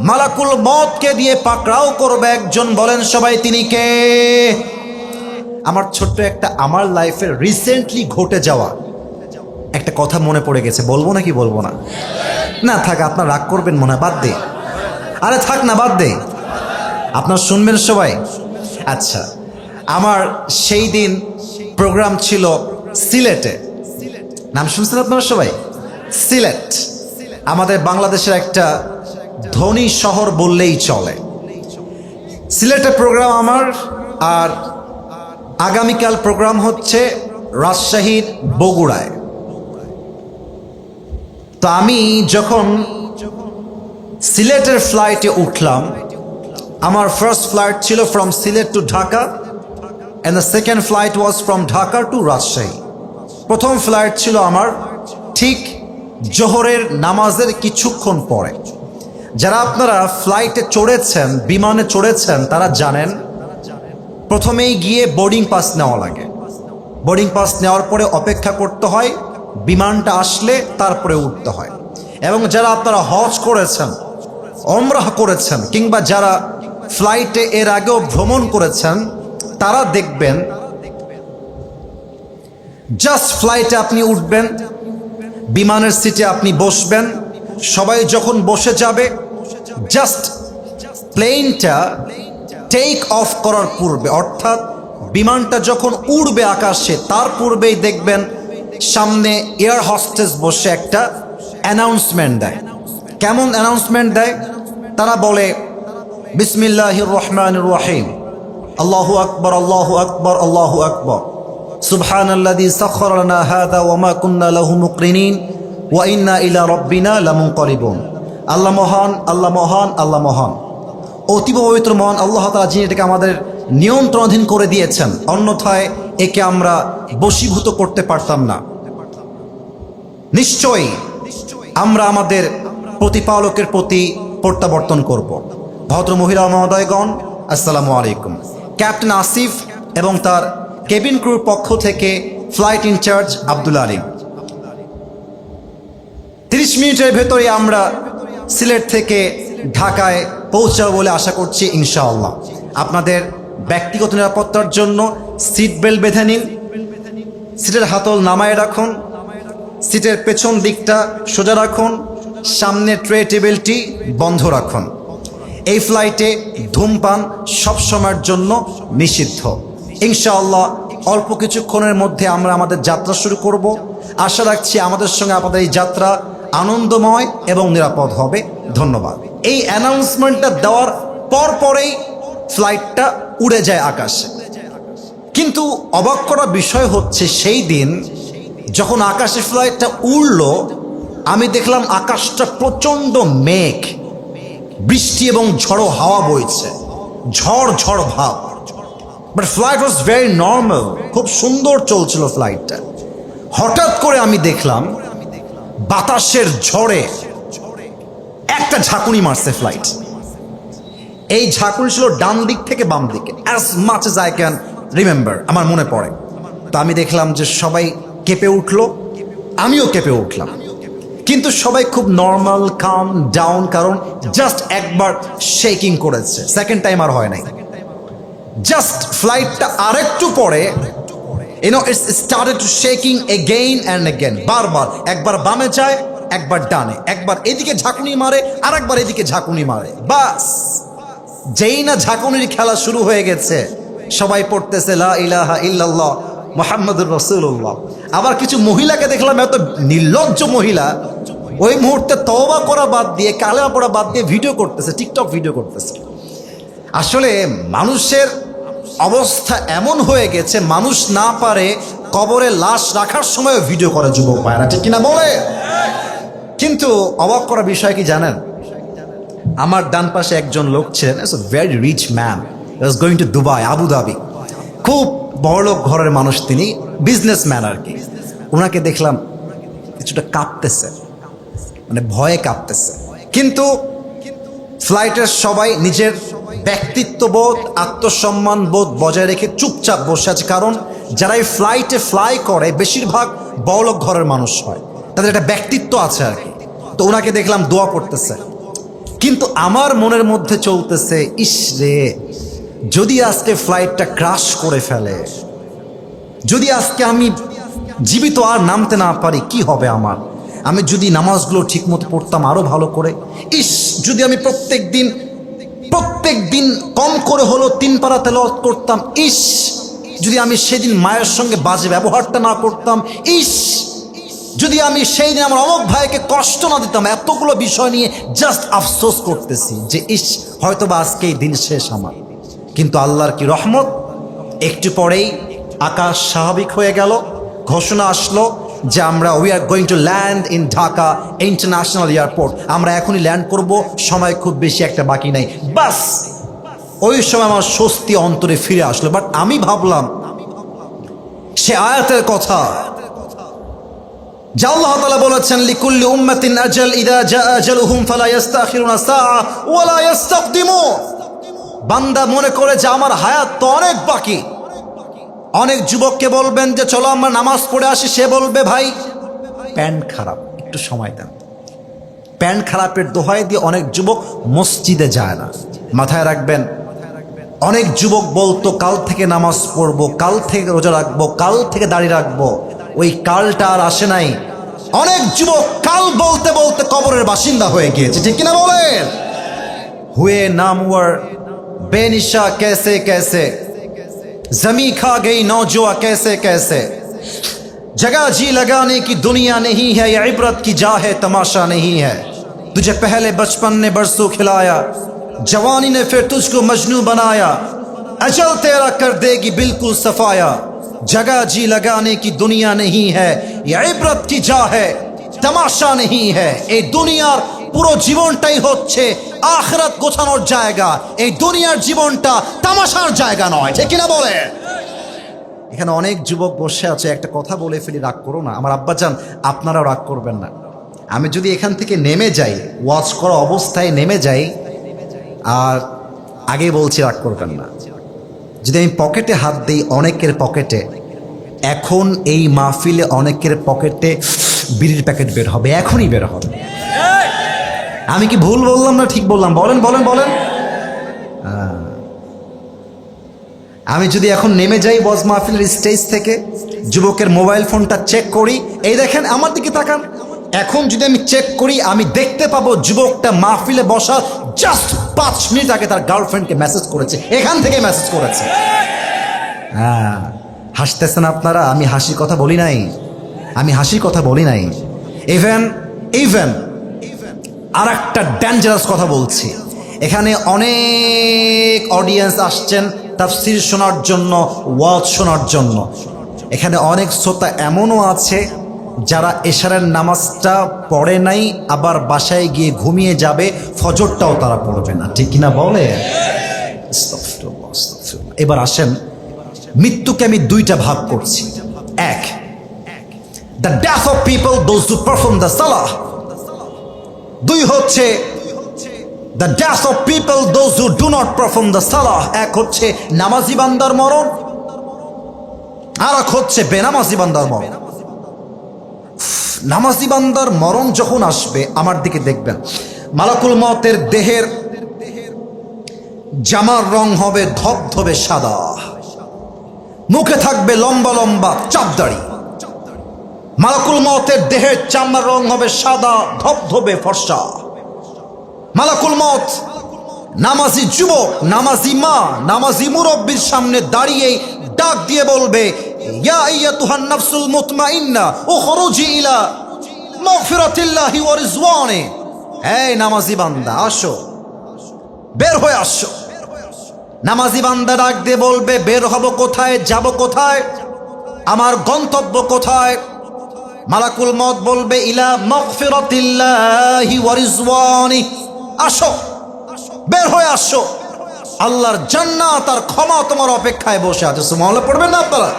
[SPEAKER 2] মালাকুল মওতকে দিয়ে পাকড়াও করবে একজন। বলেন সবাই, তিনি কে? আমার ছোট্ট একটা, আমার লাইফের রিসেন্টলি ঘটে যাওয়া একটা কথা মনে পড়ে গেছে, বলবো নাকি বলবো না? না থাক, আপনার রাগ করবেন মনে হয়, বাদ দে। আরে থাক না, বাদ দে, আপনার শুনবেন সবাই। আচ্ছা, আমার সেই দিন প্রোগ্রাম ছিল সিলেটে, নাম শুনছেন আপনারা সবাই? সিলেট আমাদের বাংলাদেশের একটা ধনী শহর বললেই চলে। সিলেটে প্রোগ্রাম আমার, আর আগামীকাল প্রোগ্রাম হচ্ছে রাজশাহীর বগুড়ায়। তো আমি যখন সিলেটের ফ্লাইটে উঠলাম, আমার ফার্স্ট ফ্লাইট ছিল from Sylhet to Dhaka and the second flight was from Dhaka to Rajshahi. প্রথম ফ্লাইট ছিল আমার ঠিক জোহরের নামাজের কিছুক্ষণ পরে। যারা আপনারা ফ্লাইটে চড়েছেন, বিমানে চড়েছেন, তারা জানেন প্রথমেই গিয়ে বোর্ডিং পাস নেওয়া লাগে। বোর্ডিং পাস নেওয়ার পরে অপেক্ষা করতে হয়, বিমানটা আসলে তারপরে উঠতে হয়। এবং যারা আপনারা হজ করেছেন, ওমরাহ করেছেন, কিংবা যারা ফ্লাইটে এর আগেও ভ্রমণ করেছেন, তারা দেখবেন জাস্ট ফ্লাইটে আপনি উঠবেন, বিমানের সিটে আপনি বসবেন, সবাই যখন বসে যাবে, জাস্ট প্লেনটা টেক অফ করার পূর্বে, অর্থাৎ বিমানটা যখন উড়বে আকাশে, তার পূর্বেই দেখবেন সামনে এয়ার হোস্টেস বসে একটা অ্যানাউন্সমেন্ট দেয়। কেমন অ্যানাউন্সমেন্ট দেয়? তারা বলে, বিসমিল্লাহির রহমানির রহিম, আল্লাহু আকবার, আল্লাহু আকবার, আল্লাহু আকবার, সুবহানাল্লাযী সাখখারা লানা হাযা ওয়া মা কুন্না লাহু মুকরিনিন ওয়া ইন্না ইলা রাব্বিনা লামুনকালিবুন। আল্লাহ মহান, আল্লাহ মহান, আল্লাহ মহান, অতীব পবিত্র মহান আল্লাহ তাআলা, যিনি এটাকে আমাদের নিয়ন্ত্রণাধীন করে দিয়েছেন, অন্যথায় একে আমরা বশীভূত করতে পারতাম না। নিশ্চয়ই আমরা আমাদের প্রতিপালকের প্রতি প্রত্যাবর্তন করব। ভদ্র মহিলা মহোদয়গণ, আসসালামু আলাইকুম। ক্যাপ্টেন আসিফ এবং তার কেবিন ক্রুর পক্ষ থেকে ফ্লাইট ইনচার্জ আব্দুল আলিম। 30 মিনিটের ভেতরে আমরা সিলেট থেকে ঢাকায় পৌঁছাবো বলে আশা করছি ইনশাআল্লাহ। আপনাদের ব্যক্তিগত নিরাপত্তার জন্য সিট বেল্ট বেঁধে নিন, সিটের হাতল নামায় রাখুন, সিটের পেছন দিকটা সোজা রাখুন, সামনে ট্রে টেবিলটি বন্ধ রাখুন। এই ফ্লাইটে ধূমপান সবসময়ের জন্য নিষিদ্ধ। ইনশাআল্লাহ অল্প কিছুক্ষণের মধ্যে আমরা আমাদের যাত্রা শুরু করব। আশা রাখছি আমাদের সঙ্গে আপনাদের এই যাত্রা আনন্দময় এবং নিরাপদ হবে। ধন্যবাদ। এই অ্যানাউন্সমেন্টটা দেওয়ার পরেই ফ্লাইটটা উড়ে যায় আকাশে। কিন্তু অবাক করা বিষয় হচ্ছে, সেই দিন যখন আকাশে ফ্লাইটটা উড়ল, আমি দেখলাম আকাশটা প্রচণ্ড মেঘ, বৃষ্টি এবং ঝড়ো হাওয়া বইছে, ঝড় ঝড় ভাব। But flight was very normal, খুব সুন্দর চলছিল ফ্লাইটটা। হঠাৎ করে আমি দেখলাম বাতাসের ঝড়ে একটা ঝাঁকুনি মারছে ফ্লাইট। এই ঝাঁকুনি ছিল ডান দিক থেকে বাম দিকে, as much as I can remember, আমার মনে পড়ে। তো আমি দেখলাম যে সবাই কেঁপে উঠলো, আমিও কেঁপে উঠলাম, কিন্তু সবাই খুব নর্মাল, কাম ডাউন, কারণ জাস্ট একবার শেকিং করেছে, সেকেন্ড টাইম আর হয় নাই। জাস্ট ফ্লাইটটা আরেকটু পরে it's started to shaking again and again, বারবার, একবার বামে যায়, একবার ডানে, একবার এদিকে ঝাঁকুনি মারে, আর একবার এদিকে ঝাঁকুনি মারে। বাস যেই না ঝাঁকুনির খেলা শুরু হয়ে গেছে, সবাই পড়তেছে লা ইলাহা ইল্লাল্লাহ মুহাম্মাদুর রাসূলুল্লাহ। আবার কিছু মহিলাকে দেখলাম, এত নির্লজ্জ মহিলা, ওই মুহূর্তে তওবা করা বাদ দিয়ে, কালেমা পড়া বাদ দিয়ে ভিডিও করতেছে, টিকটক ভিডিও করতেছে। আসলে মানুষের অবস্থা এমন হয়ে গেছে, মানুষ না পারে কবরে লাশ রাখার সময় ভিডিও করে যুবক ভাইরা, ঠিক কিনা বলে? কিন্তু অবাক করা বিষয় কি জানেন, আমার ডান পাশে একজন লোক ছিলেন, it's a very rich man, he was going to Dubai, Abu Dhabi, খুব বড়লোক ঘরের মানুষ, তিনি বিজনেসম্যান আর কি। ওনাকে দেখলাম কিছুটা কাঁপতেছে, মানে ভয়ে কাঁপতেছে। কিন্তু ফ্লাইটের সবাই নিজের ব্যক্তিত্ববোধ, আত্মসম্মান বোধ বজায় রেখে চুপচাপ বসে আছে, কারণ যারা এই ফ্লাইটে ফ্লাই করে বেশিরভাগ বড়লোক ঘরের মানুষ হয়, তাদের একটা ব্যক্তিত্ব আছে আর কি। তো ওনাকে দেখলাম দোয়া করতেছে, কিন্তু আমার মনের মধ্যে চলতেছে, ইস রে, যদি আজকে ফ্লাইটটা ক্রাশ করে ফেলে, যদি আজকে আমি জীবিত আর নামতে না পারি, কি হবে আমার? আমি যদি নামাজগুলো ঠিক মতো পড়তাম আরো ভালো করে, ইস, যদি আমি প্রত্যেক দিন কম করে হলো 3 পারা তেলাওয়াত করতাম, ইস, যদি আমি সেদিন মায়ের সঙ্গে বাজে ব্যবহারটা না করতাম, ইস, যদি আমি সেই দিন আমার অমুক ভাইকে কষ্ট না দিতাম। এতগুলো বিষয় নিয়ে জাস্ট আফসোস করতেছি যে ইস, হয়তো বা আজকেই দিন শেষ আমার। কিন্তু আল্লাহর কি রহমত, একটু পরেই আকাশ স্বাভাবিক হয়ে গেল, ঘোষণা আসলো যে আমরা we are going to land in Dhaka international airport. আমরা এখনই ল্যান্ড করব, সময় খুব বেশি একটা বাকি নাই। বাস ওই সময় আমার স্বস্তি অন্তরে ফিরে আসলো। বাট আমি ভাবলাম সে আয়াতের কথা যা আল্লাহ তাআলা বলেছেন, লিকুল্লি উম্মাতিন আজাল ইযা জাআ আজালুহুম ফালা ইস্তাখিরুনা সাআ ওয়া লা ইস্তাকদিমুন। বান্দা মনে করে যে আমার হায়াত তো অনেক বাকি। অনেক যুবককে বলবেন যে চলো আমরা নামাজ পড়ে আসি, সে বলবে ভাই প্যান্ট খারাপ, একটু সময় দেন। প্যান্ট খারাপের দোহাই দিয়ে অনেক যুবক মসজিদে যায় না। মাথায় রাখবেন, অনেক যুবক বলতো কাল থেকে নামাজ পড়বো, কাল থেকে রোজা রাখবো, কাল থেকে দাড়ি রাখবো, ওই কালটা আর আসে নাই। অনেক যুবক কাল বলতে বলতে কবরের বাসিন্দা হয়ে গিয়েছে, ঠিক কিনা বলেন? হুয়ে নামওয়ার बेनिशा कैसे कैसे जमी खा गई नौजुआ कैसे कैसे जगह जी लगाने की दुनिया नहीं है, ये इबरत की जा है तमाशा नहीं है। तुझे पहले बचपन ने बरसों खिलाया, जवानी ने फिर तुझको मजनू बनाया, अजल तेरा कर देगी बिल्कुल सफाया। जगह जी लगाने की दुनिया नहीं है, ये इबरत की जा है तमाशा नहीं है। এই দুনিয়ার পুরো জীবনটাই হচ্ছে আখিরাত গোছানোর জায়গা, এই দুনিয়ার জীবনটা তামাশার জায়গা নয়, ঠিক কিনা বলে? এখানে অনেক যুবক বসে আছে, একটা কথা বলে ফেলি, রাগ করো না আমার আব্বাজান, আপনারাও রাগ করবেন না। আমি যদি এখান থেকে নেমে যাই, ওয়াচ করা অবস্থায় নেমে যাই, আর আগে বলছি রাগ করবেন না, যদি আমি পকেটে হাত দিই অনেকের পকেটে, এখন এই মাহফিলে অনেকের পকেটে বিড়ির প্যাকেট বের হবে, এখনই বের হবে। আমি কি ভুল বললাম না ঠিক বললাম? বলেন বলেন বলেন। আমি যদি এখন নেমে যাই ওয়াজ মাহফিলের স্টেজ থেকে, যুবকের মোবাইল ফোনটা চেক করি, এই দেখেন আমার দিকে তাকান, এখন যদি আমি চেক করি আমি দেখতে পাবো যুবকটা মাহফিলে বসার জাস্ট 5 মিনিট আগে তার গার্লফ্রেন্ডকে মেসেজ করেছে, এখান থেকে মেসেজ করেছে। হ্যাঁ, হাসতেছেন আপনারা, আমি হাসির কথা বলি নাই, আমি হাসির কথা বলি নাই। ইভেন ইভেন আর একটা ডেঞ্জারাস কথা বলছি, এখানে অনেক অডিয়েন্স আসছেন তাফসীর শোনার জন্য, ওয়াজ শোনার জন্য। এখানে অনেক শ্রোতা এমনও আছে যারা এশারের নামাজটা পড়ে নাই, আবার বাসায় গিয়ে ঘুমিয়ে যাবে, ফজরটাও তারা পড়বে না, ঠিক কিনা বলে? এবার আসেন, মৃত্যুকে আমি দুইটা ভাগ করছি। এক, the death of people those who perform the salah. দুই হচ্ছে the death of people those who do not perform the salah. এক হচ্ছে নামাজি বান্দার মরণ, আর এক হচ্ছে বেনামাজি বান্দার মরণ। নামাজি বান্দার মরণ যখন আসবে, আমার দিকে দেখবেন, মালাকুল মওতের দেহের জামার রং হবে ধবধবে সাদা, মুখে থাকবে লম্বা লম্বা চাপদাড়ি। মালাকুল মওতের দেহের চামড়ার রং হবে সাদা ধবধবে ফর্সা। মালাকুল মওত নামাজি যুবক, নামাজি মা, নামাজি মুরব্বির সামনে দাঁড়িয়ে ডাক দিয়ে বলবে, ইয়া আইয়াতুহান নাফসুল মুতমাইন্না উখরুজি ইলা মাগফিরাতিল্লাহি ওয়া রিজওয়ানি। এই নামাজি বান্দা আসো, বের হয়ে আসো। নামাজি বান্দা ডাক দিয়ে বলবে, বের হব কোথায়, যাব কোথায়, আমার গন্তব্য কোথায়? মালাকুল মওত বলবে, ইলা মাগফিরাতিল্লাহি ওয়া রিজওয়ানি। আসো, বের হয়ে আসো, আল্লাহর জান্নাত আর ক্ষমা তোমার অপেক্ষায় বসে আছে। সুবহানাল্লাহ পড়বেন না আপনারা?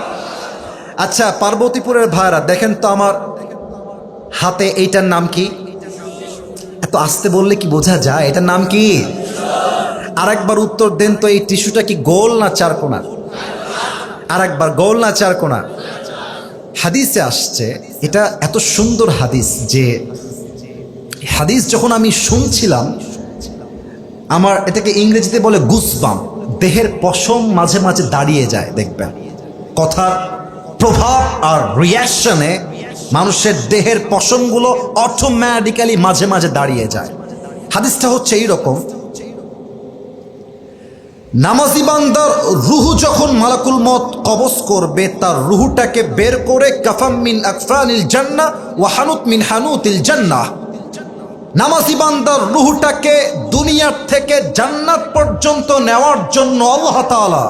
[SPEAKER 2] আচ্ছা, পার্বতীপুরের ভাইরা দেখেন তো আমার হাতে এইটার নাম কি? এত আস্তে বললে কি বোঝা যায়? এটার নাম কি? আরেকবার উত্তর দেন তো, এই টিস্যুটা কি গোল না চারকোনা? আরেকবার, গোল না চারকোনা? হাদিসে আসছে, এটা এত সুন্দর হাদিস যে হাদিস যখন আমি শুনছিলাম, আমার এটাকে ইংরেজিতে বলে গুসবাম, দেহের পশম মাঝে মাঝে দাঁড়িয়ে যায়। দেখবেন কথার প্রভাব আর রিয়াকশনে মানুষের দেহের পশমগুলো অটোমেটিক্যালি মাঝে মাঝে দাঁড়িয়ে যায়। হাদিসটা হচ্ছে এইরকম, নামাজি বান্দার রুহু যখন মালাকুল মওত কবজ করবে, তার রুহুটাকে বের করে কাফাম মিন আকফানিল জান্নাহ ওয়া হানুত মিন হানুতিল জান্নাহ, নামাজি বান্দার রুহুটাকে দুনিয়ার থেকে জান্নাত পর্যন্ত নেওয়ার জন্য আল্লাহ তাআলা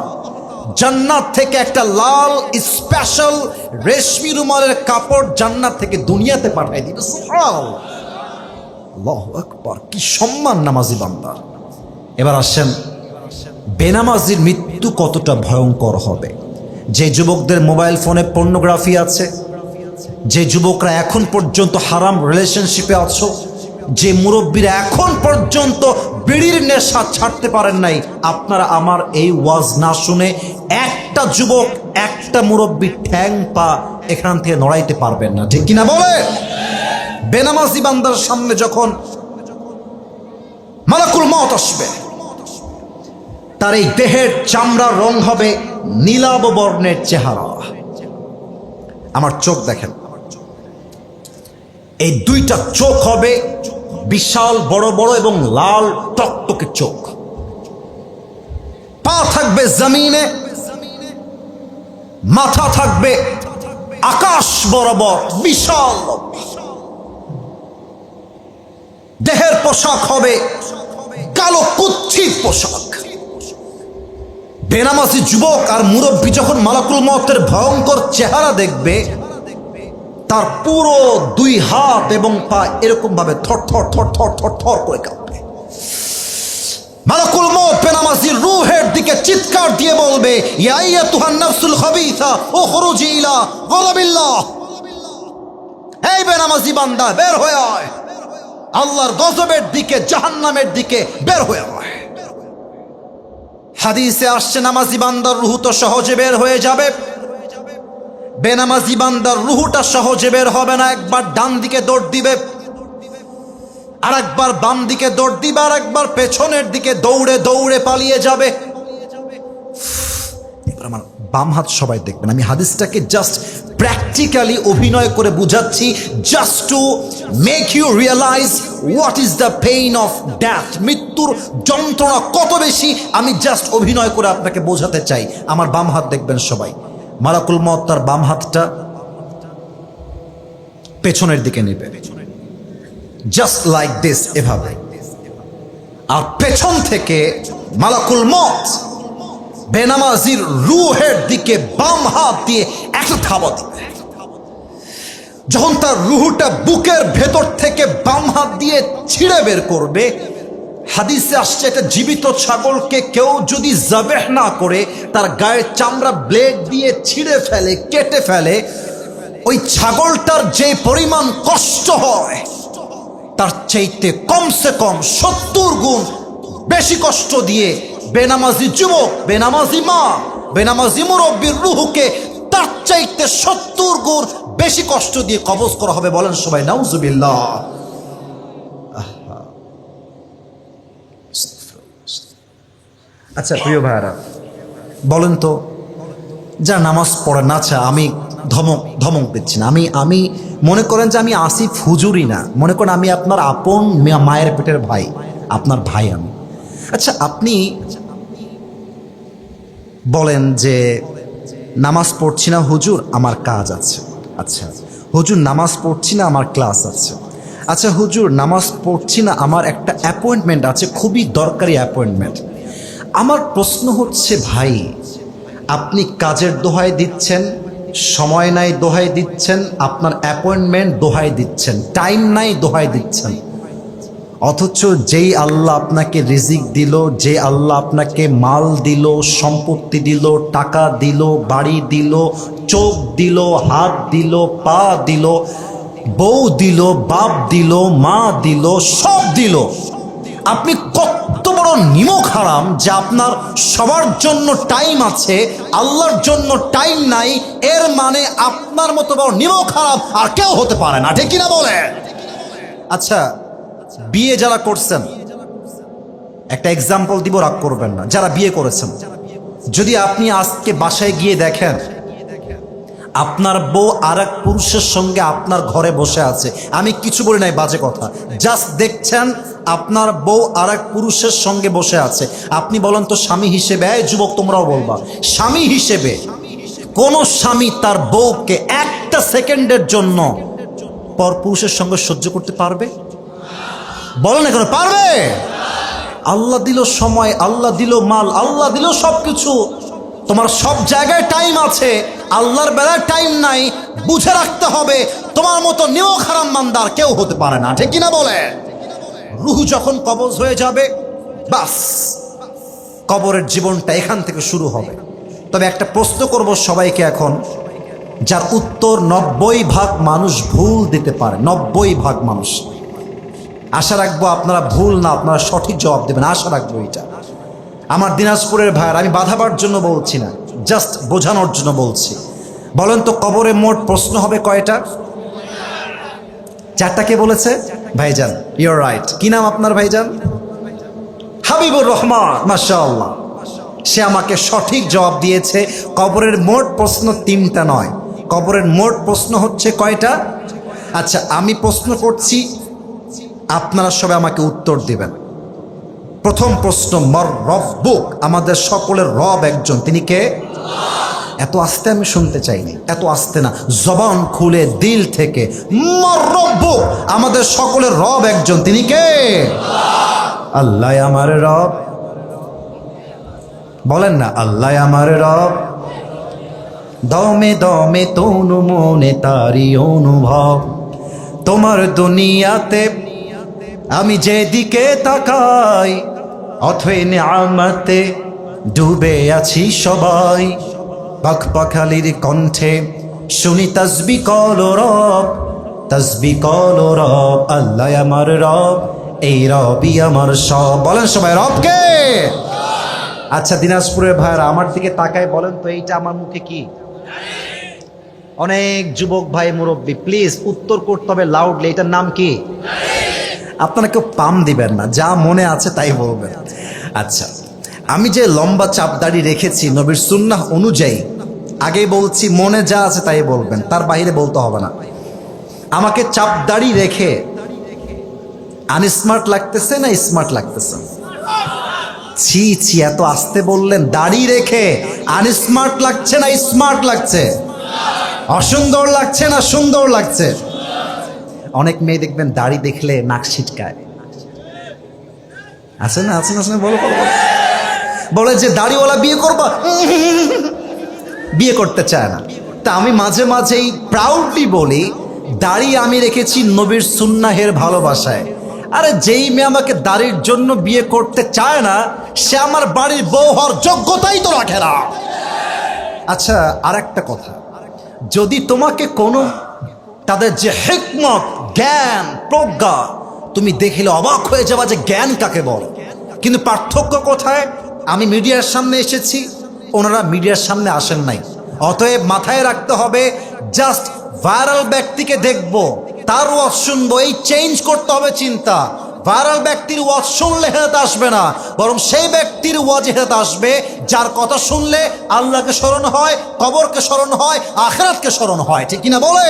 [SPEAKER 2] জান্নাত থেকে একটা লাল স্পেশাল রেশমি রুমালের কাপড় জান্নাত থেকে দুনিয়াতে পাঠিয়ে দিবে। সুবহানাল্লাহ, আল্লাহু আকবার, কি সম্মান নামাজি বান্দার। এবার আসেন, বেনামাজির মৃত্যু কতটা ভয়ঙ্কর হবে। যে যুবকদের মোবাইল ফোনে পর্নোগ্রাফি আছে, যে যুবকরা এখন পর্যন্ত হারাম রিলেশনশিপে আছো, যে মুরব্বীরা এখন পর্যন্ত বিড়ির নেশা ছাড়তে পারেন নাই, আপনারা আমার এই ওয়াজ না শুনে একটা যুবক, একটা মুরব্বী ঠ্যাং পা এখান থেকে নড়াইতে পারবেন না, ঠিক কিনা বলে? বেনামাজি বান্দার সামনে যখন মালাকুল মউত আসবে, তার এই দেহের চামড়ার রং হবে নীলাভ বর্ণের চেহারা। আমার চোখ দেখেন, এই দুইটা চোখ হবে বিশাল বড় বড় এবং লাল টকটকে চোখ। পা থাকবে জমিনে, মাথা থাকবে আকাশ বরাবর বিশাল। দেহের পোশাক হবে কালো কুচ্ছিত পোশাক। বেনামাজি যুবক আর মুরব্বী যখন মালাকুল মউতের ভয়ঙ্কর চেহারা দেখবে, তার পুরো দুই হাত এবং পা এরকম ভাবে থর থর থর থর থর থর করে কাঁপবে। মালাকুল মউত বেনামাজির রূহের দিকে চিৎকার দিয়ে বলবে, ইয়া আইয়াতুহান নাফসুল খাবিসা উখরুজি ইলা গযাবিল্লাহ। এই বেনামাজি বান্দা, বের হয়ে আয়, আল্লাহর গজবের দিকে, জাহান্নামের দিকে বের হয়ে আয়। হাদিসে আসছে, নামাজি বান্দার রূহ তো সহজে বের হয়ে যাবে, বেনামাজি বান্দার রূহটা সহজে বের হবে না। একবার ডান দিকে দৌড় দিবে, আর একবার বাম দিকে দৌড় দিবে, আর একবার পেছনের দিকে দৌড়ে দৌড়ে পালিয়ে যাবে। এবার আমার বাম হাত সবাই দেখবেন, আমি হাদিসটাকে জাস্ট প্র্যাকটিক্যালি অভিনয় করে বুঝাচ্ছি, just to make you realise what is the pain of death. মৃত্যুর যন্ত্রণা কত বেশি, আমি জাস্ট অভিনয় করে আপনাকে বোঝাতে চাই। আমার বাম হাত দেখবেন সবাই। মালাকুল মউত তার বাম হাতটা পেছনের দিকে নেবে, জাস্ট লাইক দিস, এভাবে। আর পেছন থেকে মালাকুল মউত বেনামাজির রূহের দিকে বাম হাত দিয়ে একটা থাবা দিবে। যখন তার রূহটা বুকের ভেতর থেকে বাম হাত দিয়ে ছিঁড়ে বের করবে, হাদিসে আসছে, একটা জীবিত ছাগলকে কেউ যদি জাবেহ না করে তার গায়ের চামড়া ব্লেড দিয়ে ছিঁড়ে ফেলে, কেটে ফেলে, ওই ছাগলটার যে পরিমাণ কষ্ট হয় তার চাইতে কমসে কম 70 গুণ বেশি কষ্ট দিয়ে বেনামাজি যুবক, বেনামাজি মা, বেনামাজি মুরব্বীর রূহকে তার চাইতে 70 গুণ বেশি কষ্ট দিয়ে কবজ করা হবে। বলেন সবাই নাউজুবিল্লাহ। আচ্ছা প্রিয় ভাইরা, বলেন তো, যা নামাজ পড়ে না, আচ্ছা আমি ধমক দিচ্ছি না, আমি মনে করেন যে আমি আসিফ হুজুরই না, মনে করেন আমি আপনার আপন মায়ের পেটের ভাই, আপনার ভাই আমি। আচ্ছা আপনি বলেন যে নামাজ পড়ছি না হুজুর, আমার কাজ আছে। আচ্ছা হুজুর নামাজ পড়ছি না, আমার ক্লাস আছে। আচ্ছা হুজুর নামাজ পড়ছি না, আমার একটা অ্যাপয়েন্টমেন্ট আছে, খুবই দরকারি অ্যাপয়েন্টমেন্ট। আমার প্রশ্ন হচ্ছে, ভাই আপনি কাজের দোহাই দিচ্ছেন, সময় নাই দোহাই দিচ্ছেন, আপনার অ্যাপয়েন্টমেন্ট দোহাই দিচ্ছেন, টাইম নাই দোহাই দিচ্ছেন, অথচ যেই আল্লাহ আপনাকে রিজিক দিল, যে আল্লাহ আপনাকে মাল দিল, সম্পত্তি দিল, টাকা দিল, বাড়ি দিল, চোখ দিল, হাত দিল, পা দিল, বউ দিল, বাপ দিল, মা দিল, সব দিল, আপনি কত বড় নিমক হারাম যে আপনার সবার জন্য টাইম আছে, আল্লাহর জন্য টাইম নাই। এর মানে আপনার মতো বড় নিমক হারাম আর কেউ হতে পারে না, ঠিক কিনা বলে? আচ্ছা বিয়ে যারা করছেন, একটা এক্সাম্পল দিব, রাগ করবেন না, যারা বিয়ে করেছেন, যদি আপনি আজকে বাসায় গিয়ে দেখেন আপনার বউ আর এক পুরুষের সঙ্গে আপনার ঘরে বসে আছে, আমি কিছু বলি নাই, বাজে কথা, জাস্ট দেখছেন আপনার বউ আর এক পুরুষের সঙ্গে বসে আছে, আপনি বলেন তো স্বামী হিসেবে, এই যুবক তোমরাও বলবা, স্বামী হিসেবে কোন স্বামী তার বউকে একটা সেকেন্ডের জন্য পর পুরুষের সঙ্গে সহ্য করতে পারবে? বলেন এখন, পারবে? আল্লাহ দিল সময়, আল্লাহ দিল মাল, আল্লাহ দিল সবকিছু, তোমার সব জায়গায় টাইম আছে, আল্লাহর বেলায় টাইম নাই। বুঝে রাখতে হবে তোমার মতো নিমক হারাম বান্দার কেউ হতে পারে না, ঠিক কিনা বলে? রূহ যখন কবজ হয়ে যাবে, বাস কবরের জীবনটা এখান থেকে শুরু হবে। তবে একটা প্রশ্ন করব সবাইকে এখন, যার উত্তর 90% মানুষ ভুল দিতে পারে। 90% মানুষ। আশা রাখবো আপনারা ভুল না, আপনারা সঠিক জবাব দেবেন, আশা রাখবো এটা। আমার দিনাজপুরের ভাইয়ের, আমি বাধাবার জন্য বলছি না, জাস্ট বোঝানোর জন্য বলছি। বলেন তো কবরে মোট প্রশ্ন হবে কয়টা? 4টা কে বলেছে? ভাইজান ইউর রাইট। কি নাম আপনার ভাইজান? হাবিবুর রহমান, মাশাআল্লাহ। সে আমাকে সঠিক জবাব দিয়েছে। কবরের মোট প্রশ্ন 3টা নয়, কবরের মোট প্রশ্ন হচ্ছে কয়টা? আচ্ছা, আমি প্রশ্ন করছি, আপনারা সবাই আমাকে উত্তর দিবেন। প্রথম প্রশ্ন, মর রব্বুক, আমাদের সকলের রব একজন, তিনি কে? এত আস্তে আমি শুনতে চাইনি, এত আস্তে না, জবান খুলে দিল থেকে, মর রব্বুক, আমাদের সকলের রব একজন, তিনি কে? আল্লাহ আমার রব। বলেন না, আল্লাহ আমার রব। দমে দমে তনু মনে তারি অনুভব, তোমার দুনিয়াতে আমি যেদিকে তাকাই, অথই নিয়ামতে ডুবে আছি সবাই। পাখপাখালির কণ্ঠে শুনি তাসবিহ কল রব, তাসবিহ কল রব, আল্লাহ আমার রব, এই রবই আমার সব। বলেন সবাই, রবকে। আচ্ছা দিনাজপুরের ভাইরা আমার দিকে তাকায় বলেন তো, এইটা আমার মুখে কি? অনেক যুবক ভাই মুরব্বী, প্লিজ উত্তর করতে হবে লাউডলি, এটার নাম কি? আপনারা কেউ পাম দিবেন না, যা মনে আছে তাই বলবেন। আচ্ছা, আমি যে লম্বা চাপ দাড়ি রেখেছি নবীর সুন্নাহ অনুযায়ী, আগেই বলছি মনে যা আছে তাই বলবেন, তার বাইরে বলতে হবে না। আমাকে চাপ দাড়ি রেখে আনস্মার্ট লাগতেছে না স্মার্ট লাগতেছে? ছি ছি, এত আস্তে বললেন। দাড়ি রেখে আনস্মার্ট লাগছে না স্মার্ট লাগছে? অসুন্দর লাগছে না সুন্দর লাগছে? অনেক মেয়ে দেখবেন দাড়ি দেখলে নাক ছিটকায়, আছে না? আছে না? বলো বলো। বলে যে দাড়িওয়ালা বিয়ে করবা, বিয়ে করতে চায় না। তা আমি মাঝে মাঝেই প্রাউডলি বলি, দাড়ি আমি রেখেছি নবীর সুন্নাহের ভালোবাসায়। আরে যেই মেয়ে আমাকে দাড়ির জন্য বিয়ে করতে চায় না, সে আমার বাড়ির বউ হওয়ার যোগ্যতাই তো রাখে না। আচ্ছা, আর একটা কথা, যদি তোমাকে কোনো তাদের যে হিকমত, জ্ঞান, প্রজ্ঞা, তুমি দেখলে অবাক হয়ে যাবা যে জ্ঞান কাকে বলে। কিন্তু পার্থক্য কোথায়? আমি মিডিয়ার সামনে এসেছি, ওনারা মিডিয়ার সামনে আসেন নাই। অতএব মাথায় রাখতে হবে, জাস্ট ভাইরাল ব্যক্তিকে দেখব, তার ওয়াজ শুনবো, এই চেঞ্জ করতে হবে চিন্তা। ভাইরাল ব্যক্তির ওয়াজ শুনলে হেদায়েত আসবে না, বরং সেই ব্যক্তির ওয়াজে হেদায়েত আসবে যার কথা শুনলে আল্লাহকে স্মরণ হয়, কবরকে স্মরণ হয়, আখিরাতকে স্মরণ হয়। ঠিক কিনা বলে?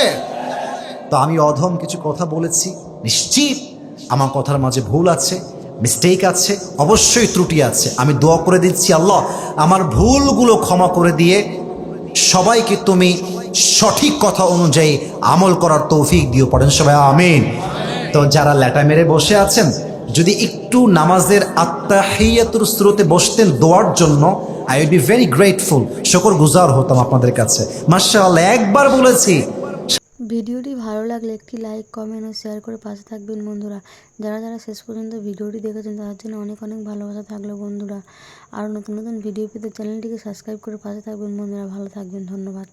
[SPEAKER 2] তো আমি অধম কিছু কথা বলেছি, নিশ্চিত আমার কথার মাঝে ভুল আছে, মিস্টেক আছে, অবশ্যই ত্রুটি আছে। আমি দোয়া করে দিচ্ছি, আল্লাহ আমার ভুলগুলো ক্ষমা করে দিয়ে সবাইকে তুমি সঠিক কথা অনুযায়ী আমল করার তৌফিক দিও। পড়েন সবাই আমিন। তো যারা ল্যাটা মেরে বসে আছেন, যদি একটু নামাজের আত্তাহিয়াতুর স্রোতে বসতেন দোয়ার জন্য, I will be very grateful, শুকরগুজার হতাম আপনাদের কাছে। মাশাআল্লাহ, একবার বলেছি।
[SPEAKER 1] ভিডিওটি ভালো লাগলে একটি লাইক, কমেন্ট ও শেয়ার করে পাশে থাকবেন বন্ধুরা। যারা যারা শেষ পর্যন্ত ভিডিওটি দেখেছেন তাদের জন্য অনেক অনেক ভালোবাসা থাকলো বন্ধুরা। আর নতুন নতুন ভিডিও পেতে চ্যানেলটিকে সাবস্ক্রাইব করে পাশে থাকবেন বন্ধুরা। ভালো থাকবেন, ধন্যবাদ।